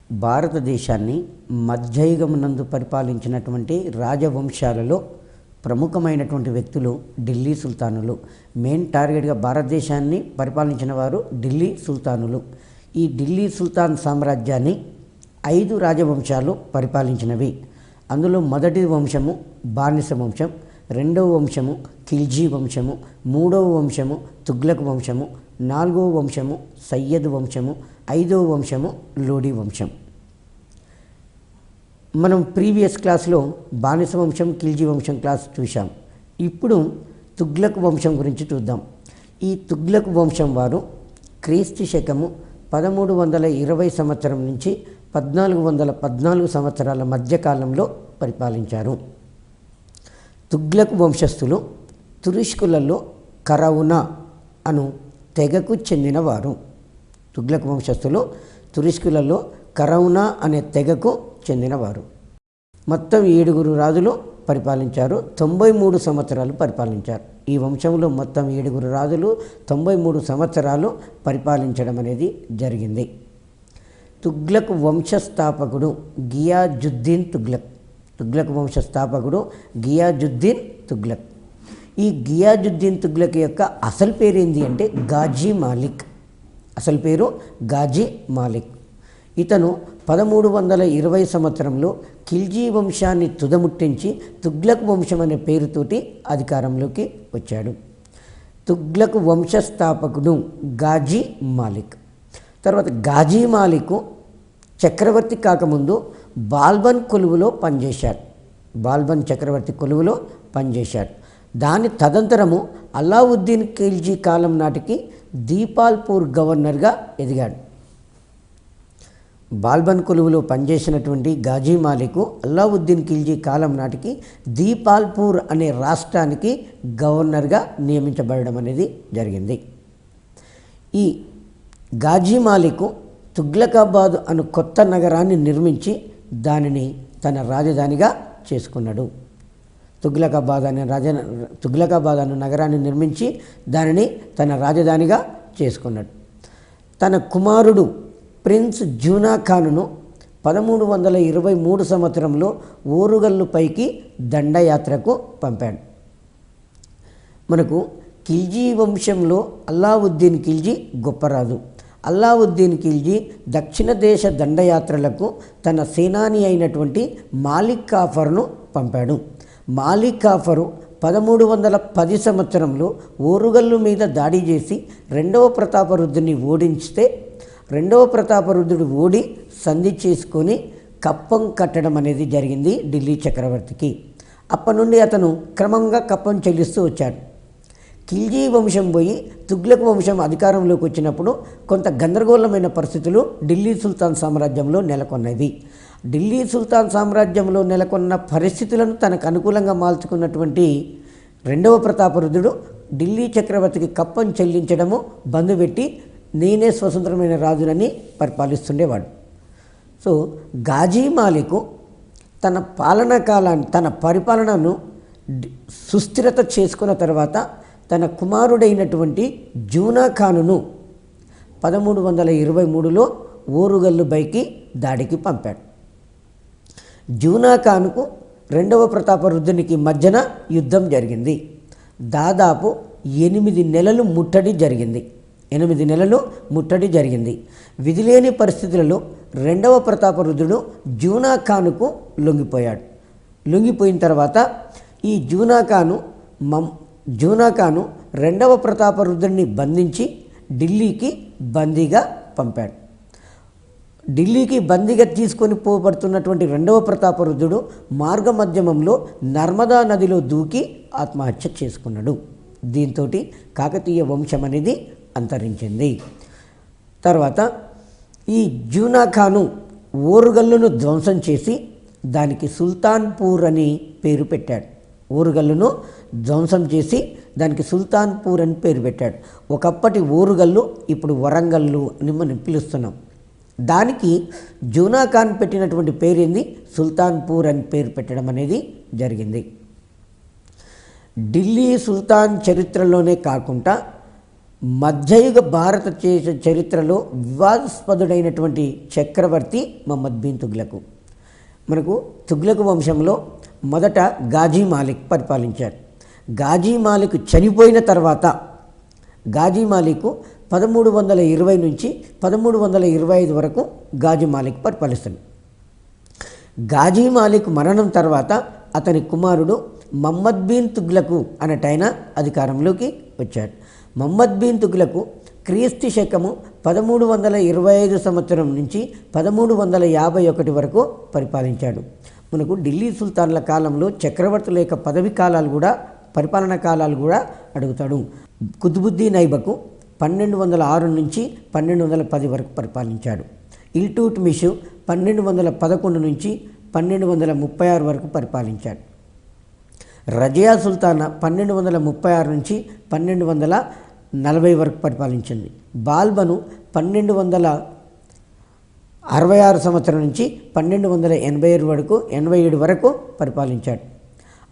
భారతదేశాన్ని మధ్యయుగమునందు పరిపాలించినటువంటి రాజవంశాలలో ప్రముఖమైనటువంటి వ్యక్తులు ఢిల్లీ సుల్తానులు. మెయిన్ టార్గెట్గా భారతదేశాన్ని పరిపాలించిన వారు ఢిల్లీ సుల్తానులు. ఈ ఢిల్లీ సుల్తాన్ సామ్రాజ్యాన్ని 5 రాజవంశాలు పరిపాలించినవి. అందులో మొదటి వంశము బానిస వంశం, రెండవ వంశము ఖిల్జీ వంశము, మూడవ వంశము తుగ్లక్ వంశము, నాలుగవ వంశము సయ్యద్ వంశము, 5వ వంశము లోడీ వంశం. మనం ప్రీవియస్ క్లాస్లో బానిస వంశం ఖిల్జీ వంశం క్లాస్ చూసాం. ఇప్పుడు తుగ్లక్ వంశం గురించి చూద్దాం. ఈ తుగ్లక్ వంశం వారు క్రీస్తు శకము 1320 సంవత్సరం నుంచి 1414 సంవత్సరాల మధ్యకాలంలో పరిపాలించారు. తుగ్లక్ వంశస్థులు తురుష్కులలో కరౌనా అను తెగకు చెందినవారు. తుగ్లక్ వంశస్థులు తురుష్కులలో కరౌనా అనే తెగకు చెందినవారు. మొత్తం 7 రాజులు పరిపాలించారు. 93 సంవత్సరాలు పరిపాలించారు. ఈ వంశంలో మొత్తం 7 రాజులు 93 సంవత్సరాలు పరిపాలించడం అనేది జరిగింది. తుగ్లక్ వంశస్థాపకుడు గియాజుద్దీన్ తుగ్లక్. తుగ్లక్ వంశస్థాపకుడు గియాజుద్దీన్ తుగ్లక్. ఈ గియాజుద్దీన్ తుగ్లక్ యొక్క అసలు పేరు ఏంటి అంటే గాజీ మాలిక్. అసలు పేరు గాజీ మాలిక్. ఇతను 1320 సంవత్సరంలో ఖిల్జీ వంశాన్ని తుదముట్టించి తుగ్లక్ వంశం అనే పేరుతోటి అధికారంలోకి వచ్చాడు. తుగ్లక్ వంశస్థాపకుడు గాజీ మాలిక్. తర్వాత గాజీ మాలిక్ చక్రవర్తి కాకముందు బాల్బన్ కొలువులో పనిచేశాడు. బాల్బన్ చక్రవర్తి కొలువులో పనిచేశాడు. దాని తదంతరము అలావుద్దీన్ ఖిల్జీ కాలం నాటికి దీపాల్పూర్ గవర్నర్గా ఎదిగాడు. బాల్బన్ కొలువులో పనిచేసినటువంటి గాజీ మాలిక్ అలావుద్దీన్ ఖిల్జీ కాలం నాటికి దీపాల్పూర్ అనే రాష్ట్రానికి గవర్నర్గా నియమించబడడం అనేది జరిగింది. ఈ గాజీ మాలిక్ తుగ్లకాబాద్ అను కొత్త నగరాన్ని నిర్మించి దానిని తన రాజధానిగా చేసుకున్నాడు. తుగ్లకాబాద్ అనే నగరాన్ని నిర్మించి దానిని తన రాజధానిగా చేసుకున్నాడు. తన కుమారుడు ప్రిన్స్ జూనా ఖాన్ను 1323 సంవత్సరంలో ఓరుగల్లుపైకి దండయాత్రకు పంపాడు. మనకు ఖిల్జీ వంశంలో అలావుద్దీన్ ఖిల్జీ గొప్పరాజు. అలావుద్దీన్ ఖిల్జీ దక్షిణ దేశ దండయాత్రలకు తన సేనాని అయినటువంటి మాలిక్ కాఫర్ను పంపాడు. మాలిక్ కాఫరు 1310 సంవత్సరంలో ఓరుగల్లు మీద దాడి చేసి 2వ ప్రతాపరుద్రుని ఓడించితే 2వ ప్రతాపరుద్రుడు ఓడి సంధి చేసుకొని కప్పం కట్టడం అనేది జరిగింది ఢిల్లీ చక్రవర్తికి. అప్పటి నుండి అతను క్రమంగా కప్పం చెల్లిస్తూ వచ్చాడు. ఖిల్జీ వంశం పోయి తుగ్లక్ వంశం అధికారంలోకి వచ్చినప్పుడు కొంత గందరగోళమైన పరిస్థితులు ఢిల్లీ సుల్తాన్ సామ్రాజ్యంలో నెలకొన్నవి. ఢిల్లీ సుల్తాన్ సామ్రాజ్యంలో నెలకొన్న పరిస్థితులను తనకు అనుకూలంగా మార్చుకున్నటువంటి 2వ ప్రతాపరుద్రుడు ఢిల్లీ చక్రవర్తికి కప్పం చెల్లించడము బంధుపెట్టి నేనే స్వతంత్రమైన రాజునని పరిపాలిస్తుండేవాడు. సో గాజీ మాలిక్ తన పరిపాలనను సుస్థిరత చేసుకున్న తర్వాత తన కుమారుడైనటువంటి జూనా ఖానును 1323లో ఓరుగల్లుపైకి దాడికి పంపాడు. జూనా ఖానుకు 2వ ప్రతాపరుద్రునికి మధ్యన యుద్ధం జరిగింది. దాదాపు 8 నెలలు ముట్టడి జరిగింది. 8 నెలలు ముట్టడి జరిగింది. విధిలేని పరిస్థితులలో 2వ ప్రతాపరుద్రుడు జూనా ఖానుకు లొంగిపోయాడు. లొంగిపోయిన తర్వాత ఈ జూనా ఖాను 2వ ప్రతాపరుద్రుడిని బంధించి ఢిల్లీకి బందీగా పంపాడు. ఢిల్లీకి బందీగా తీసుకొని పోబడుతున్నటువంటి 2వ ప్రతాపరుద్రుడు మార్గమధ్యమంలో నర్మదా నదిలో దూకి ఆత్మహత్య చేసుకున్నాడు. దీంతో కాకతీయ వంశం అనేది అంతరించింది. తర్వాత ఈ జూనా ఖాను ఓరుగల్లును ధ్వంసం చేసి దానికి సుల్తాన్పూర్ అని పేరు పెట్టాడు. ఓరుగల్లును ధ్వంసం చేసి దానికి సుల్తాన్పూర్ అని పేరు పెట్టాడు. ఒకప్పటి ఓరుగల్లు ఇప్పుడు వరంగల్లు అని మనం పిలుస్తున్నాం. దానికి జూనా ఖాన్ పెట్టినటువంటి పేరేంది సుల్తాన్పూర్ అని పేరు పెట్టడం అనేది జరిగింది. ఢిల్లీ సుల్తాన్ చరిత్రలోనే కాకుండా మధ్యయుగ భారతదేశ చరిత్రలో వివాదాస్పదుడైనటువంటి చక్రవర్తి మహమ్మద్ బిన్ తుగ్లక్. మనకు తుగ్లక్ వంశంలో మొదట గాజీ మాలిక్ పరిపాలించారు. గాజీ మాలిక్ చనిపోయిన తర్వాత గాజీ మాలిక్ 1320 నుంచి 1325 వరకు గాజీ మాలిక్ పరిపాలిస్తాడు. గాజీ మాలిక్ మరణం తర్వాత అతని కుమారుడు మహమ్మద్ బిన్ తుగ్లక్ అనేటైన అధికారంలోకి వచ్చాడు. మహమ్మద్ బిన్ తుగ్లక్ క్రీస్తు శకము 1325 సంవత్సరం నుంచి 1351 వరకు పరిపాలించాడు. మనకు ఢిల్లీ సుల్తాన్ల కాలంలో చక్రవర్తుల యొక్క పదవి కాలాలు కూడా పరిపాలనా కాలాలు కూడా అడుగుతాడు. కుతుబుద్దీన్ ఐబక్ 1206 నుంచి 1210 వరకు పరిపాలించాడు. ఇల్టుట్మిష్ 1211 నుంచి 1236 వరకు పరిపాలించాడు. రజియా సుల్తానా 1236 నుంచి 1240 వరకు పరిపాలించింది. బాల్బను 1266 సంవత్సరం నుంచి 1287 వరకు పరిపాలించాడు.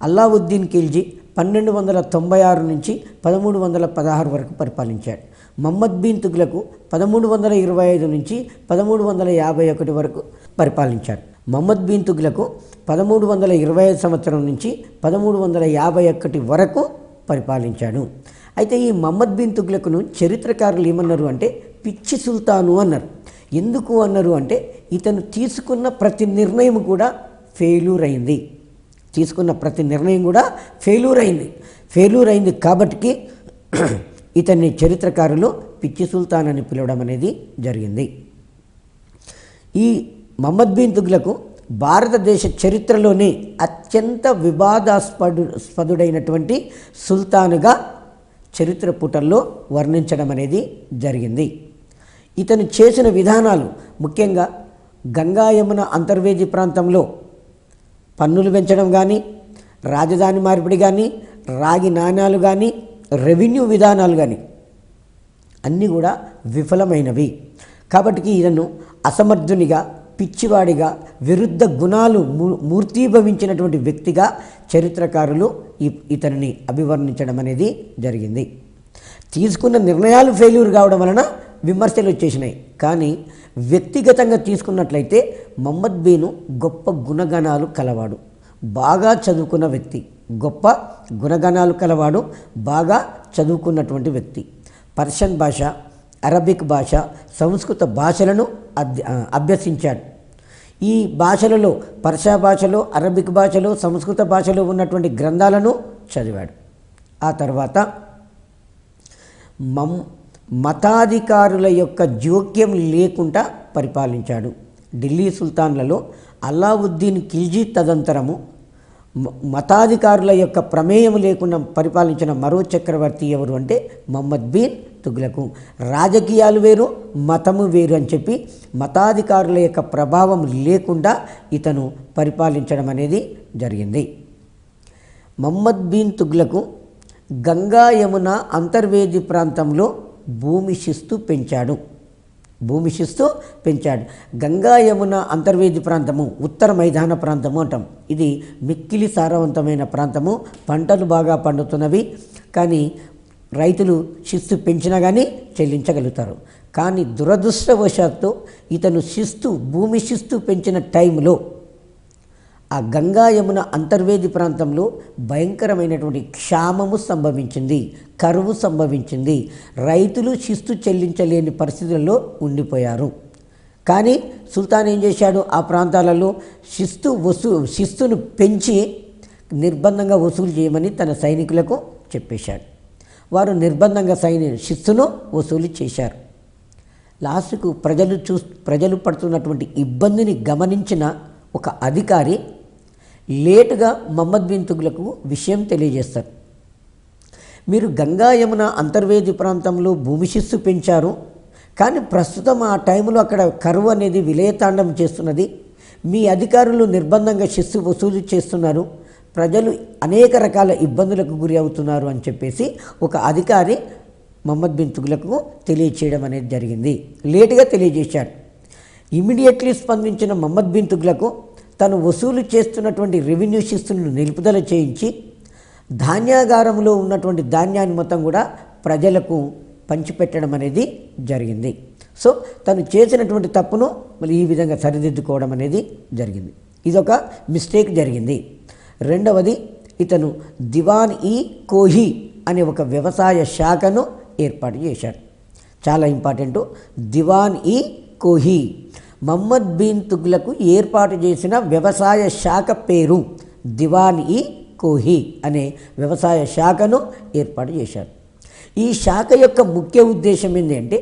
అల్లావుద్దీన్ ఖిల్జీ 1296 నుంచి 1316 వరకు పరిపాలించాడు. మహమ్మద్ బిన్ తుగ్లక్ 1325 నుంచి 1351 వరకు పరిపాలించాడు. మహమ్మద్ బిన్ తుగ్లక్ 1325 సంవత్సరం నుంచి 1351 వరకు పరిపాలించాడు. అయితే ఈ మహమ్మద్ బిన్ తుగ్లక్ను చరిత్రకారులు ఏమన్నారు అంటే పిచ్చి సుల్తాను అన్నారు. ఎందుకు అన్నారు అంటే ఇతను తీసుకున్న ప్రతి నిర్ణయం కూడా ఫెయిల్యూర్ అయింది. ఫెయిల్యూర్ అయింది కాబట్టి ఇతన్ని చరిత్రకారులు పిచ్చి సుల్తాన్ అని పిలవడం అనేది జరిగింది. ఈ మహమ్మద్ బిన్ తుగ్లక్ భారతదేశ చరిత్రలోనే అత్యంత వివాదాస్పదుడైనటువంటి సుల్తానుగా చరిత్ర పుటల్లో వర్ణించడం అనేది జరిగింది. ఇతను చేసిన విధానాలు ముఖ్యంగా గంగా యమున అంతర్వేది ప్రాంతంలో పన్నులు పెంచడం కానీ, రాజధాని మార్పిడి కానీ, రాగి నాణ్యాలు కానీ, రెవెన్యూ విధానాలు కానీ అన్నీ కూడా విఫలమైనవి. కాబట్టి ఈయనను అసమర్థునిగా, పిచ్చివాడిగా, విరుద్ధ గుణాలు మూర్తీభవించినటువంటి వ్యక్తిగా చరిత్రకారులు ఇతనిని అభివర్ణించడం అనేది జరిగింది. తీసుకున్న నిర్ణయాలు ఫెయిల్యూర్ కావడం వలన విమర్శలు వచ్చేసినాయి. కానీ వ్యక్తిగతంగా తీసుకున్నట్లయితే మహమ్మద్ బిన్ గొప్ప గుణగణాలు కలవాడు, బాగా చదువుకున్న వ్యక్తి, గొప్ప గుణగణాలు కలవాడు, బాగా చదువుకున్నటువంటి వ్యక్తి. పర్షియన్ భాష, అరబిక్ భాష, సంస్కృత భాషలను అభ్యసించాడు. ఈ భాషలలో పర్షియా భాషలో, అరబిక్ భాషలో, సంస్కృత భాషలో ఉన్నటువంటి గ్రంథాలను చదివాడు. ఆ తర్వాత మతాధికారుల యొక్క జోక్యం లేకుండా పరిపాలించాడు. ఢిల్లీ సుల్తాన్లలో అల్లావుద్దీన్ ఖిల్జీ తదంతరము మతాధికారుల యొక్క ప్రమేయం లేకుండా పరిపాలించిన మరో చక్రవర్తి ఎవరు అంటే మహమ్మద్ బిన్ తుగ్లక్. రాజకీయాలు వేరు, మతము వేరు అని చెప్పి మతాధికారుల యొక్క ప్రభావం లేకుండా ఇతను పరిపాలించడం అనేది జరిగింది. మహమ్మద్ బిన్ తుగ్లక్ గంగా యమున అంతర్వేది ప్రాంతంలో భూమి శిస్తు పెంచాడు. గంగా యమున అంతర్వేది ప్రాంతము ఉత్తర మైదాన ప్రాంతము అంటాం. ఇది మిక్కిలి సారవంతమైన ప్రాంతము, పంటలు బాగా పండుతున్నవి. కానీ రైతులు శిస్తు పెంచినా కానీ చెల్లించగలుగుతారు. కానీ దురదృష్టవశాత్తు ఇతను భూమి శిస్తు పెంచిన టైంలో ఆ గంగా యమున అంతర్వేది ప్రాంతంలో భయంకరమైనటువంటి క్షామము సంభవించింది, కరువు సంభవించింది. రైతులు శిస్తు చెల్లించలేని పరిస్థితుల్లో ఉండిపోయారు. కానీ సుల్తాన్ ఏం చేశాడు, ఆ ప్రాంతాలలో శిస్తును పెంచి నిర్బంధంగా వసూలు చేయమని తన సైనికులకు చెప్పేశాడు. వారు నిర్బంధంగా శిస్తును వసూలు చేశారు. లాస్ట్కు ప్రజలు పడుతున్నటువంటి ఇబ్బందిని గమనించిన ఒక అధికారి లేటుగా మహమ్మద్ బిన్ తుగ్లక్ విషయం తెలియజేస్తారు. మీరు గంగా యమున అంతర్వేది ప్రాంతంలో భూమి శిస్తు పెంచారు, కానీ ప్రస్తుతం ఆ టైంలో అక్కడ కరువు అనేది విలయతాండం చేస్తున్నది. మీ అధికారులు నిర్బంధంగా శిస్తు వసూలు చేస్తున్నారు, ప్రజలు అనేక రకాల ఇబ్బందులకు గురి అవుతున్నారు అని చెప్పేసి ఒక అధికారి మహమ్మద్ బిన్ తుగ్లక్కు తెలియచేయడం అనేది జరిగింది. లేటుగా తెలియజేశాడు. ఇమీడియట్లీ స్పందించిన మహమ్మద్ బిన్ తుగ్లక్ తను వసూలు చేస్తున్నటువంటి రెవెన్యూ శిస్తులను నిలుపుదల చేయించి ధాన్యాగారంలో ఉన్నటువంటి ధాన్యాన్ని మొత్తం కూడా ప్రజలకు పంచిపెట్టడం అనేది జరిగింది. సో తను చేసినటువంటి తప్పును మళ్ళీ ఈ విధంగా సరిదిద్దుకోవడం అనేది జరిగింది. ఇదొక మిస్టేక్ జరిగింది. రెండవది, ఇతను దివాన్-ఈ-కోహీ అనే ఒక వ్యవసాయ శాఖను ఏర్పాటు చేశాడు. చాలా ఇంపార్టెంటు. దివాన్-ఈ-కోహీ మహమ్మద్ బిన్ తుగ్లక్ ఏర్పాటు చేసిన వ్యవసాయ శాఖ పేరు దివాన్-ఈ-కోహీ అనే వ్యవసాయ శాఖను ఏర్పాటు చేశారు. ఈ శాఖ యొక్క ముఖ్య ఉద్దేశం ఏంటంటే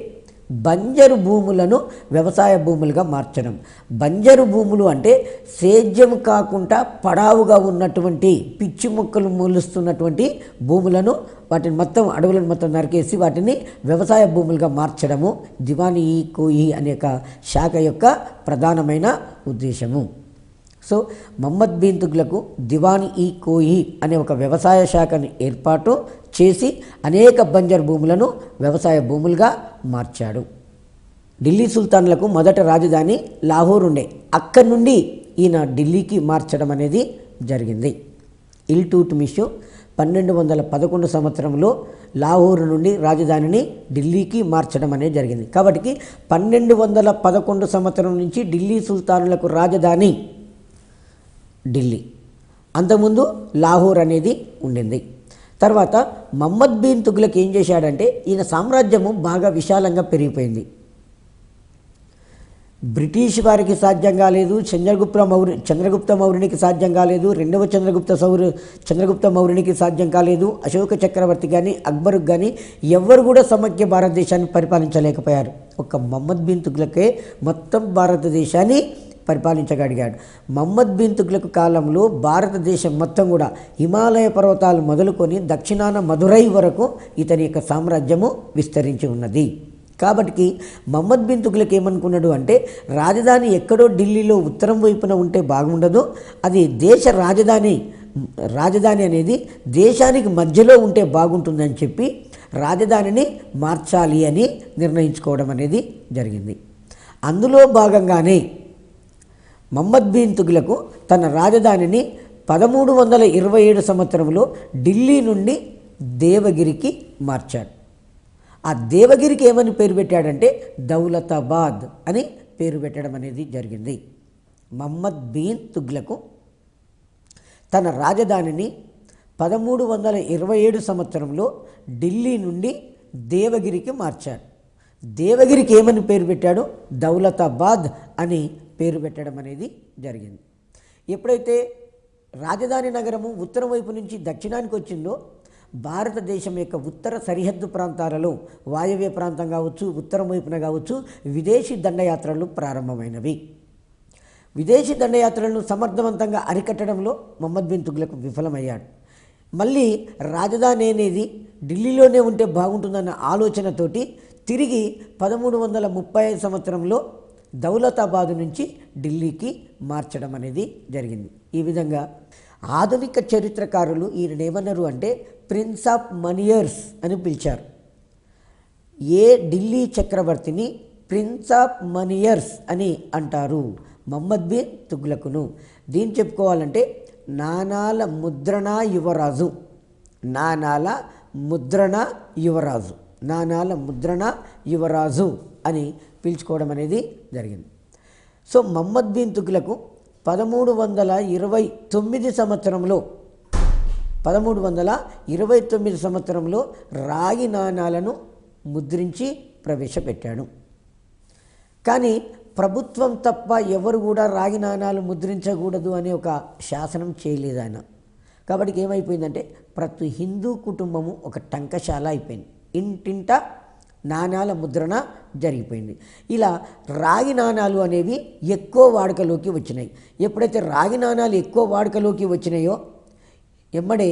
బంజరు భూములను వ్యవసాయ భూములుగా మార్చడం. బంజరు భూములు అంటే సేద్యం కాకుండా పడావుగా ఉన్నటువంటి పిచ్చి మొక్కలు మొలుస్తున్నటువంటి భూములను, వాటిని మొత్తం అడవులను మొత్తం నరికేసి వాటిని వ్యవసాయ భూములుగా మార్చడము దివాన్-ఈ-కోహీ అనే శాఖ యొక్క ప్రధానమైన ఉద్దేశము. సో మహమ్మద్ బిన్ తుగ్లక్ దివాన్-ఈ-కోహీ అనే ఒక వ్యవసాయ శాఖను ఏర్పాటు చేసి అనేక బంజరు భూములను వ్యవసాయ భూములుగా మార్చాడు. ఢిల్లీ సుల్తాన్లకు మొదట రాజధాని లాహోర్ ఉండే. అక్కడి నుండి ఈయన ఢిల్లీకి మార్చడం అనేది జరిగింది. ఇల్టుట్మిష్ 1211 సంవత్సరంలో లాహోర్ నుండి రాజధానిని ఢిల్లీకి మార్చడం అనేది జరిగింది. కాబట్టి 1211 సంవత్సరం నుంచి ఢిల్లీ సుల్తానులకు రాజధాని ఢిల్లీ. అంతకుముందు లాహోర్ అనేది ఉండింది. తర్వాత మహమ్మద్ బిన్ తుగ్లక్ ఏం చేశాడంటే ఈయన సామ్రాజ్యము బాగా విశాలంగా పెరిగిపోయింది. బ్రిటిష్ వారికి సాధ్యం కాలేదు, చంద్రగుప్త మౌర్యునికి సాధ్యం కాలేదు, రెండవ చంద్రగుప్త మౌర్యునికి సాధ్యం కాలేదు, అశోక చక్రవర్తి కానీ అక్బర్కి కానీ ఎవ్వరు కూడా సమైక్య భారతదేశాన్ని పరిపాలించలేకపోయారు. ఒక్క మహమ్మద్ బిన్ తుగ్లకే మొత్తం భారతదేశాన్ని పరిపాలించగలిగాడు. మహమ్మద్ బిన్ తుగ్లక్ కాలంలో భారతదేశం మొత్తం కూడా హిమాలయ పర్వతాలు మొదలుకొని దక్షిణాన మదురై వరకు ఇతని యొక్క సామ్రాజ్యము విస్తరించి ఉన్నది. కాబట్టి మహమ్మద్ బిన్ తుగ్లక్ ఏమనుకున్నాడు అంటే రాజధాని ఎక్కడో ఢిల్లీలో ఉత్తరం వైపున ఉంటే బాగుండదు, అది దేశ రాజధాని అనేది దేశానికి మధ్యలో ఉంటే బాగుంటుందని చెప్పి రాజధానిని మార్చాలి అని నిర్ణయించుకోవడం అనేది జరిగింది. అందులో భాగంగానే మహమ్మద్ బిన్ తుగ్లక్ తన రాజధానిని 1327 సంవత్సరంలో ఢిల్లీ నుండి దేవగిరికి మార్చాడు. ఆ దేవగిరికి ఏమని పేరు పెట్టాడంటే దౌలతాబాద్ అని పేరు పెట్టడం అనేది జరిగింది. మహమ్మద్ బిన్ తుగ్లక్ తన రాజధానిని 1327 సంవత్సరంలో ఢిల్లీ నుండి దేవగిరికి మార్చాడు. దేవగిరికి ఏమని పేరు పెట్టాడు? దౌలతాబాద్ అని పేరు పెట్టడం అనేది జరిగింది. ఎప్పుడైతే రాజధాని నగరము ఉత్తరం వైపు నుంచి దక్షిణానికి వచ్చిందో భారతదేశం యొక్క ఉత్తర సరిహద్దు ప్రాంతాలలో వాయవ్య ప్రాంతం కావచ్చు, ఉత్తరం వైపున కావచ్చు, విదేశీ దండయాత్రలు ప్రారంభమైనవి. విదేశీ దండయాత్రలను సమర్థవంతంగా అరికట్టడంలో మహమ్మద్ బిన్ తుగ్లక్ విఫలమయ్యాడు. మళ్ళీ రాజధాని అనేది ఢిల్లీలోనే ఉంటే బాగుంటుందన్న ఆలోచనతోటి తిరిగి 1335 సంవత్సరంలో దౌలతాబాదు నుంచి ఢిల్లీకి మార్చడం అనేది జరిగింది. ఈ విధంగా ఆధునిక చరిత్రకారులు ఈయన ఏమన్నారు అంటే ప్రిన్స్ ఆఫ్ మనియర్స్ అని పిలిచారు. ఢిల్లీ చక్రవర్తిని ప్రిన్స్ ఆఫ్ మనియర్స్ అని అంటారు మహమ్మద్ బిన్ తుగ్లక్ను. దీన్ని చెప్పుకోవాలంటే నాణాల ముద్రణ యువరాజు, నాణాల ముద్రణ యువరాజు అని పిలుచుకోవడం అనేది జరిగింది. సో మహమ్మద్ బిన్ తుగ్లక్ 1329 సంవత్సరంలో రాగి నాణాలను ముద్రించి ప్రవేశపెట్టాడు. కానీ ప్రభుత్వం తప్ప ఎవరు కూడా రాగి నాణాలు ముద్రించకూడదు అనే ఒక శాసనం చేయలేదు ఆయన. కాబట్టి ఏమైపోయిందంటే ప్రతి హిందూ కుటుంబము ఒక టంకశాల అయిపోయింది. ఇంటింట నాణాల ముద్రణ జరిగిపోయింది. ఇలా రాగి నాణాలు అనేవి ఎక్కువ వాడుకలోకి వచ్చినాయి. ఎప్పుడైతే రాగి నాణాలు ఎక్కువ వాడుకలోకి వచ్చినాయో ఎమ్మడే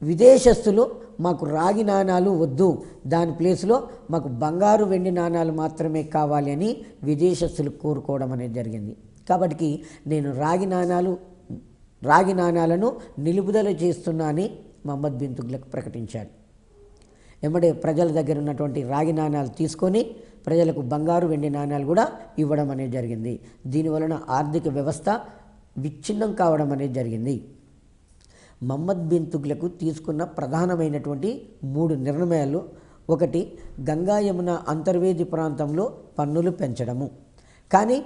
విదేశస్తులు మాకు రాగి నాణాలు వద్దు, దాని ప్లేస్లో మాకు బంగారు వెండి నాణాలు మాత్రమే కావాలి అని విదేశస్తులు కోరుకోవడం అనేది జరిగింది. కాబట్టి నేను రాగి నాణాలను నిలుపుదల చేస్తున్నా అని మహమ్మద్ బిన్ తుగ్లక్ ప్రకటించాడు. ఎమ్మడే ప్రజల దగ్గర ఉన్నటువంటి రాగి నాణాలు తీసుకొని ప్రజలకు బంగారు వెండి నాణాలు కూడా ఇవ్వడం అనేది జరిగింది. దీనివలన ఆర్థిక వ్యవస్థ విచ్ఛిన్నం కావడం అనేది జరిగింది. మహమ్మద్ బిన్ తుగ్లక్ తీసుకున్న ప్రధానమైనటువంటి 3 నిర్ణయాలు ఒకటి, గంగా యమున అంతర్వేది ప్రాంతంలో పన్నులు పెంచడము. కానీ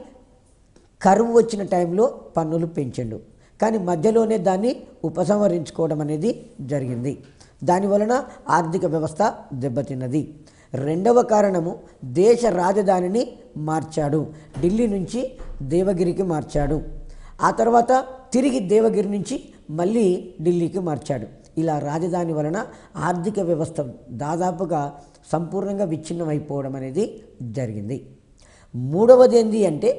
కరువు వచ్చిన టైంలో పన్నులు పెంచిండు, కానీ మధ్యలోనే దాన్ని ఉపసంహరించుకోవడం అనేది జరిగింది. దానివలన ఆర్థిక వ్యవస్థ దెబ్బతిన్నది. రెండవ కారణము, దేశ రాజధానిని మార్చాడు. ఢిల్లీ నుంచి దేవగిరికి మార్చాడు. ఆ తర్వాత తిరిగి దేవగిరి నుంచి మళ్ళీ ఢిల్లీకి మార్చాడు. ఇలా రాజధాని వలన ఆర్థిక వ్యవస్థ దాదాపుగా సంపూర్ణంగా విచ్ఛిన్నమైపోవడం అనేది జరిగింది. మూడవది ఏంటి అంటే,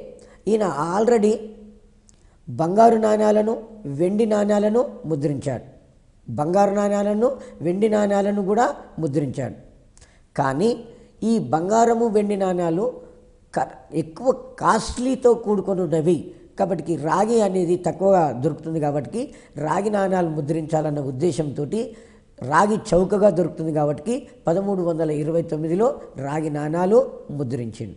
ఈయన ఆల్రెడీ బంగారు నాణ్యాలను, వెండి నాణ్యాలను ముద్రించాడు. బంగారు నాణ్యాలను, వెండి నాణ్యాలను కూడా ముద్రించాడు. కానీ ఈ బంగారము, వెండి నాణ్యాలు ఎక్కువ కాస్ట్లీతో కూడుకున్నవి కాబట్టి రాగి అనేది తక్కువగా దొరుకుతుంది కాబట్టి రాగి నాణ్యాలు ముద్రించాలన్న ఉద్దేశంతో రాగి చౌకగా దొరుకుతుంది కాబట్టి 1329లో రాగి నాణ్యాలు ముద్రించింది.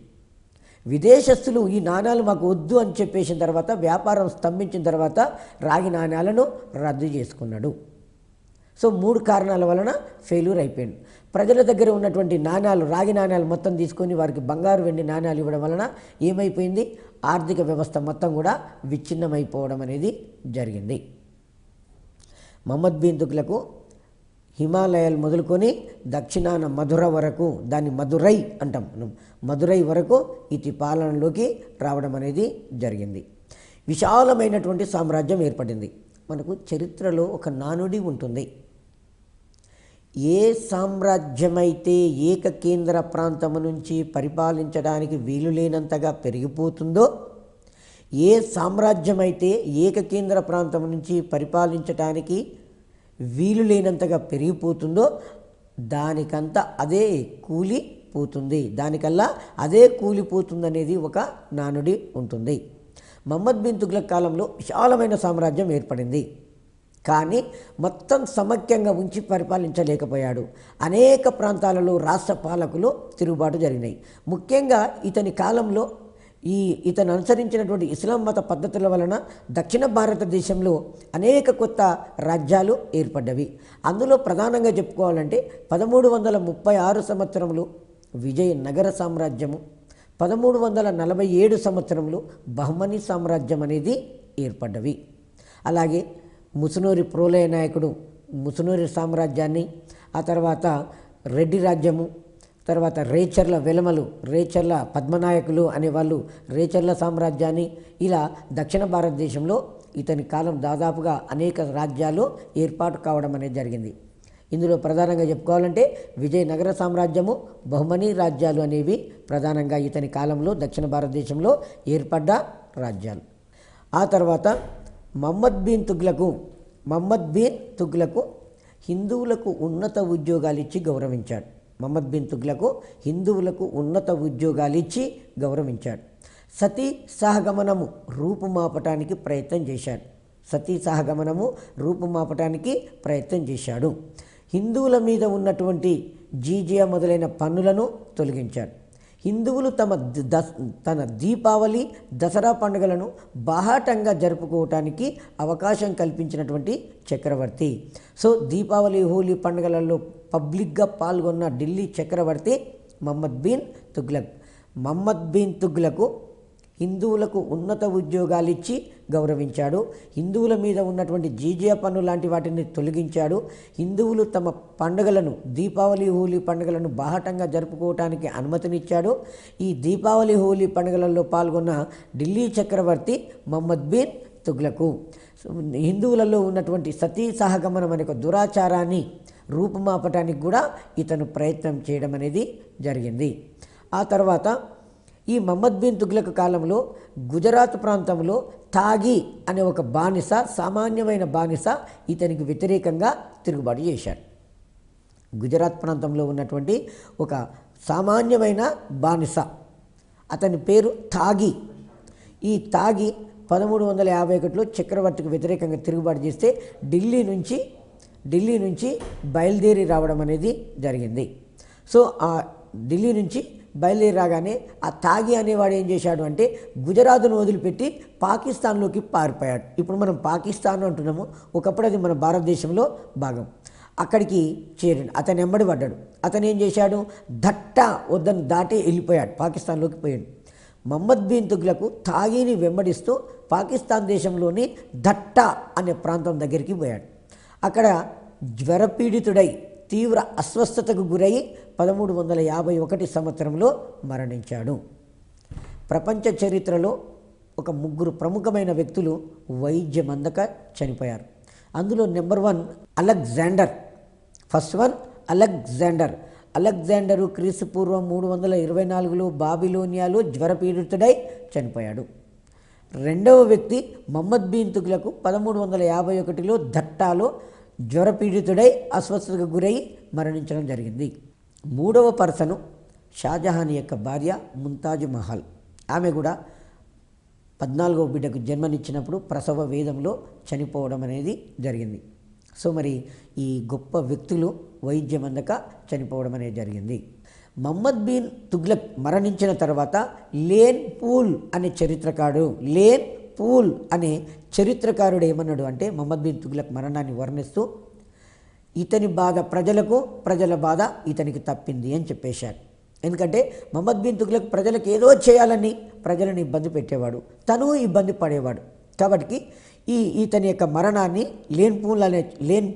విదేశస్తులు ఈ నాణ్యాలు మాకు వద్దు అని చెప్పేసిన తర్వాత, వ్యాపారం స్తంభించిన తర్వాత రాగి నాణ్యాలను రద్దు చేసుకున్నాడు. సో 3 కారణాల వలన ఫెయిల్యూర్ అయిపోయింది. ప్రజల దగ్గర ఉన్నటువంటి నాణ్యాలు, రాగి నాణ్యాలు మొత్తం తీసుకొని వారికి బంగారు, వెండి నాణ్యాలు ఇవ్వడం వలన ఏమైపోయింది, ఆర్థిక వ్యవస్థ మొత్తం కూడా విచ్ఛిన్నమైపోవడం అనేది జరిగింది. మహమ్మద్ బిన్ తుగ్లక్ హిమాలయాలు మొదలుకొని దక్షిణాన మధుర వరకు, దాన్ని మధురై అంటాం, మధురై వరకు ఇటు పాలనలోకి రావడం అనేది జరిగింది. విశాలమైనటువంటి సామ్రాజ్యం ఏర్పడింది. మనకు చరిత్రలో ఒక నానుడి ఉంటుంది, ఏ సామ్రాజ్యమైతే ఏకకేంద్ర ప్రాంతము నుంచి పరిపాలించడానికి వీలు లేనంతగా పెరిగిపోతుందో, ఏ సామ్రాజ్యమైతే ఏకకేంద్ర ప్రాంతం నుంచి పరిపాలించడానికి వీలు లేనంతగా పెరిగిపోతుందో దానికంతా అదే కూలిపోతుంది, దానికల్లా అదే కూలిపోతుందనేది ఒక నానుడి ఉంటుంది. మహమ్మద్ బిన్ తుగ్లక్ కాలంలో విశాలమైన సామ్రాజ్యం ఏర్పడింది, కానీ మొత్తం సమైక్యంగా ఉంచి పరిపాలించలేకపోయాడు. అనేక ప్రాంతాలలో రాష్ట్ర పాలకులు తిరుగుబాటు జరిగినాయి. ముఖ్యంగా ఇతని కాలంలో ఇతను అనుసరించినటువంటి ఇస్లాం మత పద్ధతుల వలన దక్షిణ భారతదేశంలో అనేక కొత్త రాజ్యాలు ఏర్పడ్డవి. అందులో ప్రధానంగా చెప్పుకోవాలంటే 1336 సంవత్సరంలో విజయనగర సామ్రాజ్యము, 1347 సంవత్సరంలో బహ్మనీ సామ్రాజ్యం అనేది ఏర్పడ్డవి. అలాగే ముసునూరి ప్రోలయ నాయకుడు ముసునూరి సామ్రాజ్యాన్ని, ఆ తర్వాత రెడ్డి రాజ్యము, తర్వాత రేచర్ల వెలమలు, రేచర్ల పద్మనాయకులు అనేవాళ్ళు రేచర్ల సామ్రాజ్యాన్ని, ఇలా దక్షిణ భారతదేశంలో ఇతని కాలం దాదాపుగా అనేక రాజ్యాలు ఏర్పాటు కావడం అనేది జరిగింది. ఇందులో ప్రధానంగా చెప్పుకోవాలంటే విజయనగర సామ్రాజ్యము, బహుమనీ రాజ్యాలు అనేవి ప్రధానంగా ఇతని కాలంలో దక్షిణ భారతదేశంలో ఏర్పడ్డ రాజ్యాలు. ఆ తర్వాత మహమ్మద్ బిన్ తుగ్లక్ హిందువులకు ఉన్నత ఉద్యోగాలు ఇచ్చి గౌరవించాడు. మహమ్మద్ బిన్ తుగ్లక్ హిందువులకు ఉన్నత ఉద్యోగాలు ఇచ్చి గౌరవించాడు. సతీ సహగమనము రూపుమాపటానికి ప్రయత్నం చేశాడు. సతీ సహగమనము రూపుమాపటానికి ప్రయత్నం చేశాడు. హిందువుల మీద ఉన్నటువంటి జీజియా మొదలైన పన్నులను తొలగించాడు. హిందువులు తన దీపావళి, దసరా పండుగలను బాహాటంగా జరుపుకోవటానికి అవకాశం కల్పించినటువంటి చక్రవర్తి. సో దీపావళి, హోలీ పండుగలలో పబ్లిక్గా పాల్గొన్న ఢిల్లీ చక్రవర్తి మహమ్మద్ బిన్ తుగ్లక్ హిందువులకు ఉన్నత ఉద్యోగాలు ఇచ్చి గౌరవించాడు. హిందువుల మీద ఉన్నటువంటి జీజియా పన్ను లాంటి వాటిని తొలగించాడు. హిందువులు తమ పండుగలను, దీపావళి, హోలీ పండుగలను బాహటంగా జరుపుకోవటానికి అనుమతినిచ్చాడు. ఈ దీపావళి, హోలీ పండుగలలో పాల్గొన్న ఢిల్లీ చక్రవర్తి మహమ్మద్ బిన్ తుగ్లక్ హిందువులలో ఉన్నటువంటి సతీ సహగమనం అనే ఒక దురాచారాన్ని రూపుమాపటానికి కూడా ఇతను ప్రయత్నం చేయడం అనేది జరిగింది. ఆ తర్వాత ఈ మహమ్మద్ బిన్ తుగ్లక్ కాలంలో గుజరాత్ ప్రాంతంలో తాగి అనే ఒక బానిస, సామాన్యమైన బానిస ఇతనికి వ్యతిరేకంగా తిరుగుబాటు చేశాడు. గుజరాత్ ప్రాంతంలో ఉన్నటువంటి ఒక సామాన్యమైన బానిస, అతని పేరు తాగి. ఈ తాగి 1351లో చక్రవర్తికి వ్యతిరేకంగా తిరుగుబాటు చేస్తే ఢిల్లీ నుంచి బయలుదేరి రావడం అనేది జరిగింది. సో ఆ ఢిల్లీ నుంచి బయలుదేరి రాగానే ఆ తాగి అనేవాడు ఏం చేశాడు అంటే గుజరాత్ను వదిలిపెట్టి పాకిస్తాన్లోకి పారిపోయాడు. ఇప్పుడు మనం పాకిస్తాన్ అంటున్నాము, ఒకప్పుడు అది మన భారతదేశంలో భాగం. అక్కడికి చేరాడు. అతను ఎంబడి పడ్డాడు. అతను ఏం చేశాడు, ధట్టా వద్దని దాటి వెళ్ళిపోయాడు, పాకిస్తాన్లోకి పోయాడు. మహమ్మద్ బిన్ తుగ్లక్ తాగిని వెంబడిస్తూ పాకిస్తాన్ దేశంలోని ధట్టా అనే ప్రాంతం దగ్గరికి పోయాడు. అక్కడ జ్వరపీడితుడై తీవ్ర అస్వస్థతకు గురై 1351 సంవత్సరంలో మరణించాడు. ప్రపంచ చరిత్రలో ఒక 3 ప్రముఖమైన వ్యక్తులు వైద్యం అందక చనిపోయారు. అందులో number 1 Alexander. First one Alexander క్రీస్తు పూర్వం 324లో బాబిలోనియాలో జ్వరపీడితుడై చనిపోయాడు. రెండవ వ్యక్తి మహమ్మద్ బిన్ తుగ్లక్ 1351లో ధట్టాలో జ్వరపీడితుడై అస్వస్థతకు గురై మరణించడం జరిగింది. మూడవ పర్సను షాజహాన్ యొక్క భార్య ముంతాజ్ మహల్. ఆమె కూడా 14వ బిడ్డకు జన్మనిచ్చినప్పుడు ప్రసవ వేదంలో చనిపోవడం అనేది జరిగింది. సో మరి ఈ గొప్ప వ్యక్తులు వైద్యం అందక చనిపోవడం అనేది జరిగింది. మహమ్మద్ బిన్ తుగ్లక్ మరణించిన తర్వాత లేన్ పూల్ అనే చరిత్రకారుడు ఏమన్నాడు అంటే, మహమ్మద్ బిన్ తుగ్లక్ మరణాన్ని వర్ణిస్తూ ఇతని బాధ ప్రజలకు, ప్రజల బాధ ఇతనికి తప్పింది అని చెప్పేశాడు. ఎందుకంటే మహమ్మద్ బిన్ తుగ్లక్ ప్రజలకు ఏదో చేయాలని ప్రజలను ఇబ్బంది పెట్టేవాడు, తను ఇబ్బంది పడేవాడు. కాబట్టి ఇతని యొక్క మరణాన్ని లేన్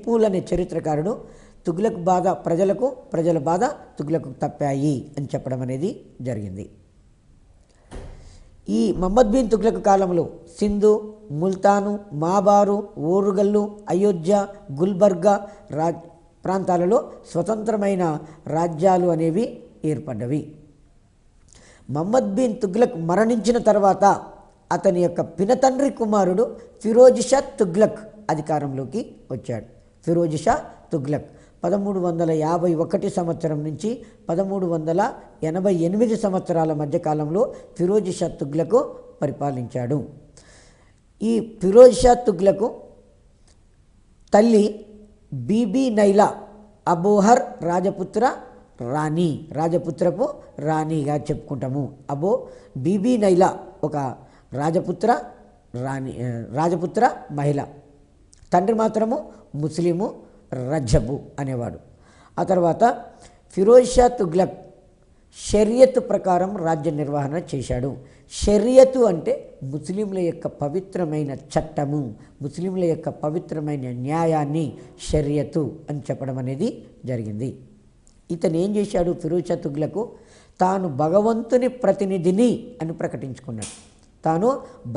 పూల్ అనే చరిత్రకారుడు తుగ్లక్ బాధ ప్రజలకు, ప్రజల బాధ తుగ్లక్ తప్పాయి అని చెప్పడం అనేది జరిగింది. ఈ మహమ్మద్ బిన్ తుగ్లక్ కాలంలో సింధు, ముల్తాను, మాబారు, ఓరుగల్లు, అయోధ్య, గుల్బర్గా ప్రాంతాలలో స్వతంత్రమైన రాజ్యాలు అనేవి ఏర్పడ్డవి. మహమ్మద్ బిన్ తుగ్లక్ మరణించిన తర్వాత అతని యొక్క పినతండ్రి కుమారుడు ఫిరోజ్ షా తుగ్లక్ అధికారంలోకి వచ్చాడు. ఫిరోజ్ షా తుగ్లక్ 1351 సంవత్సరం నుంచి 1388 సంవత్సరాల మధ్యకాలంలో ఫిరోజ్ షా తుగ్లక్ పరిపాలించాడు. ఈ ఫిరోజ్ షా తుగ్లక్ తల్లి బీబీ నైలా అబోహర్ రాజపుత్రపు రాణిగా చెప్పుకుంటాము. బీబీ నైలా ఒక రాజపుత్ర మహిళ. తండ్రి మాత్రము ముస్లిము, రజబు అనేవాడు. ఆ తర్వాత ఫిరోజ్ షా తుగ్లక్ షరియత్ ప్రకారం రాజ్య నిర్వహణ చేశాడు. షరియతు అంటే ముస్లింల యొక్క పవిత్రమైన చట్టము, ముస్లింల యొక్క పవిత్రమైన న్యాయాన్ని షరియతు అని చెప్పడం అనేది జరిగింది. ఇతను ఏం చేశాడు, ఫిరోజ్ షా తుగ్లక్ తాను భగవంతుని ప్రతినిధిని అని ప్రకటించుకున్నాడు. తాను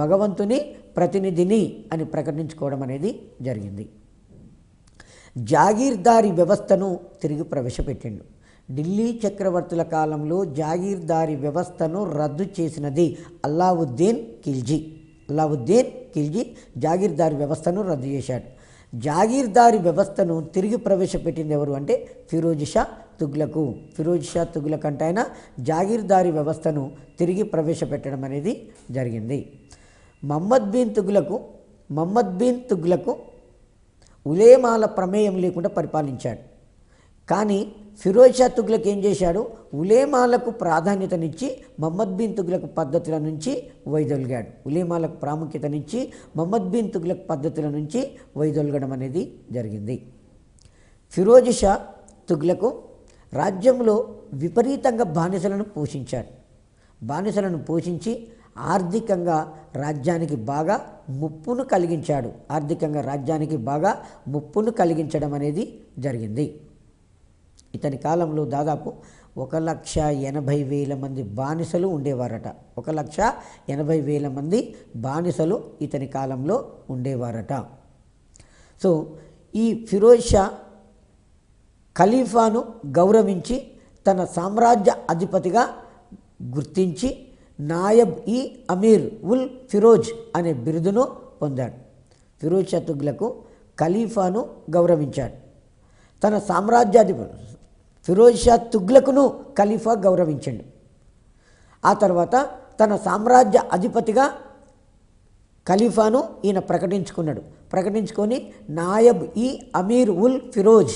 భగవంతుని ప్రతినిధిని అని ప్రకటించుకోవడం అనేది జరిగింది. జాగీర్దారీ వ్యవస్థను తిరిగి ప్రవేశపెట్టిండు. ఢిల్లీ చక్రవర్తుల కాలంలో జాగీర్దారీ వ్యవస్థను రద్దు చేసినది అల్లావుద్దీన్ ఖిల్జీ జాగీర్దారీ వ్యవస్థను రద్దు చేశాడు. జాగీర్దారీ వ్యవస్థను తిరిగి ప్రవేశపెట్టింది ఎవరు అంటే ఫిరోజ్ షా తుగ్లక్ అంటే ఆయన జాగీర్దారీ వ్యవస్థను తిరిగి ప్రవేశపెట్టడం అనేది జరిగింది. మహమ్మద్ బిన్ తుగ్లక్ ఉలేమాల ప్రమేయం లేకుండా పరిపాలించాడు. కానీ ఫిరోజ్ షా తుగ్లక్ ఏం చేశాడు, ఉలేమాలకు ప్రాధాన్యతనిచ్చి మహమ్మద్ బిన్ తుగ్లక్ పద్ధతుల నుంచి వైదొలిగాడు. ఉలేమాలకు ప్రాముఖ్యతనిచ్చి మహమ్మద్ బిన్ తుగ్లక్ పద్ధతుల నుంచి వైదొలగడం అనేది జరిగింది. ఫిరోజ్ షా తుగ్లక్ రాజ్యంలో విపరీతంగా బానిసలను పోషించి ఆర్థికంగా రాజ్యానికి బాగా ముప్పును కలిగించడం అనేది జరిగింది. ఇతని కాలంలో దాదాపు 1,80,000 మంది బానిసలు ఉండేవారట. 1,80,000 మంది బానిసలు ఇతని కాలంలో ఉండేవారట. సో ఈ ఫిరోజ్ షా ఖలీఫాను గౌరవించి తన సామ్రాజ్య అధిపతిగా గుర్తించి నాయబ్ ఈ అమీర్ ఉల్ ఫిరోజ్ అనే బిరుదును పొందాడు. ఫిరోజ్ షా తుగ్లక్ ఖలీఫాను గౌరవించాడు. తన సామ్రాజ్యాధిపతి ఫిరోజ్ షా తుగ్లక్ను ఖలీఫా గౌరవించాడు. ఆ తర్వాత తన సామ్రాజ్య అధిపతిగా ఖలీఫాను ఈయన ప్రకటించుకొని నాయబ్ ఈ అమీర్ ఉల్ ఫిరోజ్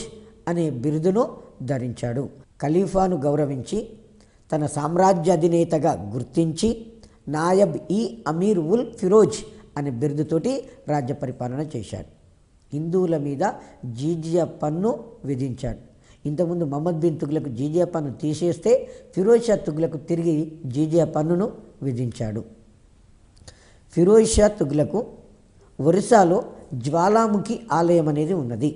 అనే బిరుదును ధరించాడు. ఖలీఫాను గౌరవించి తన సామ్రాజ్య అధినేతగా గుర్తించి నాయబ్ ఈ అమీర్ ఉల్ ఫిరోజ్ అనే బిరుదుతోటి రాజ్య పరిపాలన చేశాడు. హిందువుల మీద జీజియా పన్ను విధించాడు. ఇంతకుముందు మహమ్మద్ బిన్ తుగ్లక్ జీజియా పన్ను తీసేస్తే ఫిరోజ్ షా తుగ్లక్ తిరిగి జీజియా పన్నును విధించాడు. ఫిరోజ్ షా తుగ్లక్ ఒరిస్సాలో జ్వాలాముఖి ఆలయం అనేది ఉన్నది.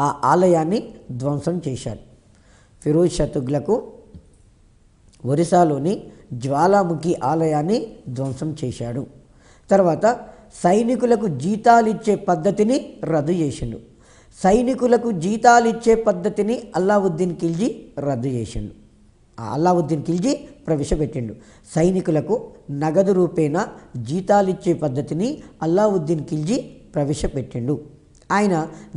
ఆ ఆలయాన్ని ధ్వంసం చేశాడు. ఫిరోజ్ షా తుగ్లక్ ఒరిస్సాలోని జ్వాలాముఖి ఆలయాన్ని ధ్వంసం చేశాడు. తర్వాత సైనికులకు జీతాలిచ్చే పద్ధతిని రద్దు చేసిండు. సైనికులకు జీతాలిచ్చే పద్ధతిని అల్లావుద్దీన్ ఖిల్జీ రద్దు చేసిండు. అల్లావుద్దీన్ ఖిల్జీ ప్రవేశపెట్టిండు. సైనికులకు నగదు రూపేణా జీతాలిచ్చే పద్ధతిని అల్లావుద్దీన్ ఖిల్జీ ప్రవేశపెట్టిండు. ఆయన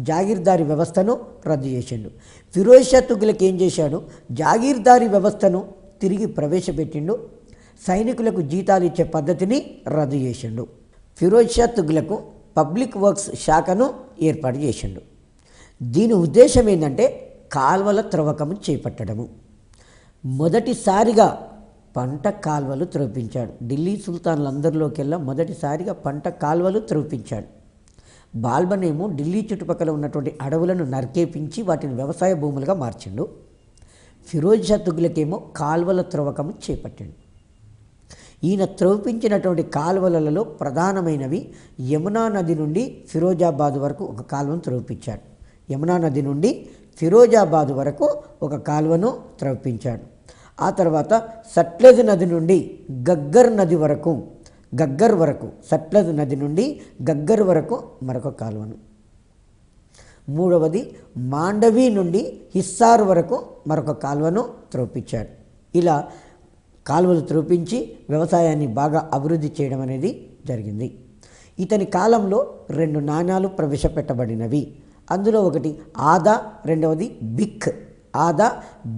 జాగీర్దారీ వ్యవస్థను రద్దు చేసిండు. ఫిరోజ్ షా తుగ్లక్ ఏం చేశాడు? జాగీర్దారీ వ్యవస్థను తిరిగి ప్రవేశపెట్టిండు. సైనికులకు జీతాలు ఇచ్చే పద్ధతిని రద్దు చేసిండు. ఫిరోజ్ షా తుగ్లక్ పబ్లిక్ వర్క్స్ శాఖను ఏర్పాటు చేసిండు. దీని ఉద్దేశం ఏంటంటే కాల్వల త్రవ్వకము చేపట్టడము. మొదటిసారిగా పంట కాల్వలు త్రవ్వించాడు. ఢిల్లీ సుల్తాన్లందరిలోకెల్లా మొదటిసారిగా పంట కాల్వలు త్రవ్వించాడు. బాల్బనేమో ఢిల్లీ చుట్టుపక్కల ఉన్నటువంటి అడవులను నరికేపించి వాటిని వ్యవసాయ భూములుగా మార్చిండు. ఫిరోజ్ షా తుగ్లక్ ఏమో కాల్వల త్రవ్వకము చేపట్టాడు. ఈయన త్రవ్వించినటువంటి కాలువలలో ప్రధానమైనవి యమునా నది నుండి ఫిరోజాబాద్ వరకు ఒక కాలువను త్రవ్వించాడు. యమునా నది నుండి ఫిరోజాబాద్ వరకు ఒక కాలువను త్రవ్వించాడు. ఆ తర్వాత సట్లెజ్ నది నుండి గగ్గర్ వరకు సట్లెజ్ నది నుండి గగ్గర్ వరకు మరొక కాలువను. మూడవది మాండవి నుండి హిస్సార్ వరకు మరొక కాలువను త్రవ్వించాడు. ఇలా కాలువలు త్రవ్వించి వ్యవసాయాన్ని బాగా అభివృద్ధి చేయడం అనేది జరిగింది. ఇతని కాలంలో 2 నాణాలు ప్రవేశపెట్టబడినవి. అందులో ఒకటి ఆదా, రెండవది బిక్. ఆదా,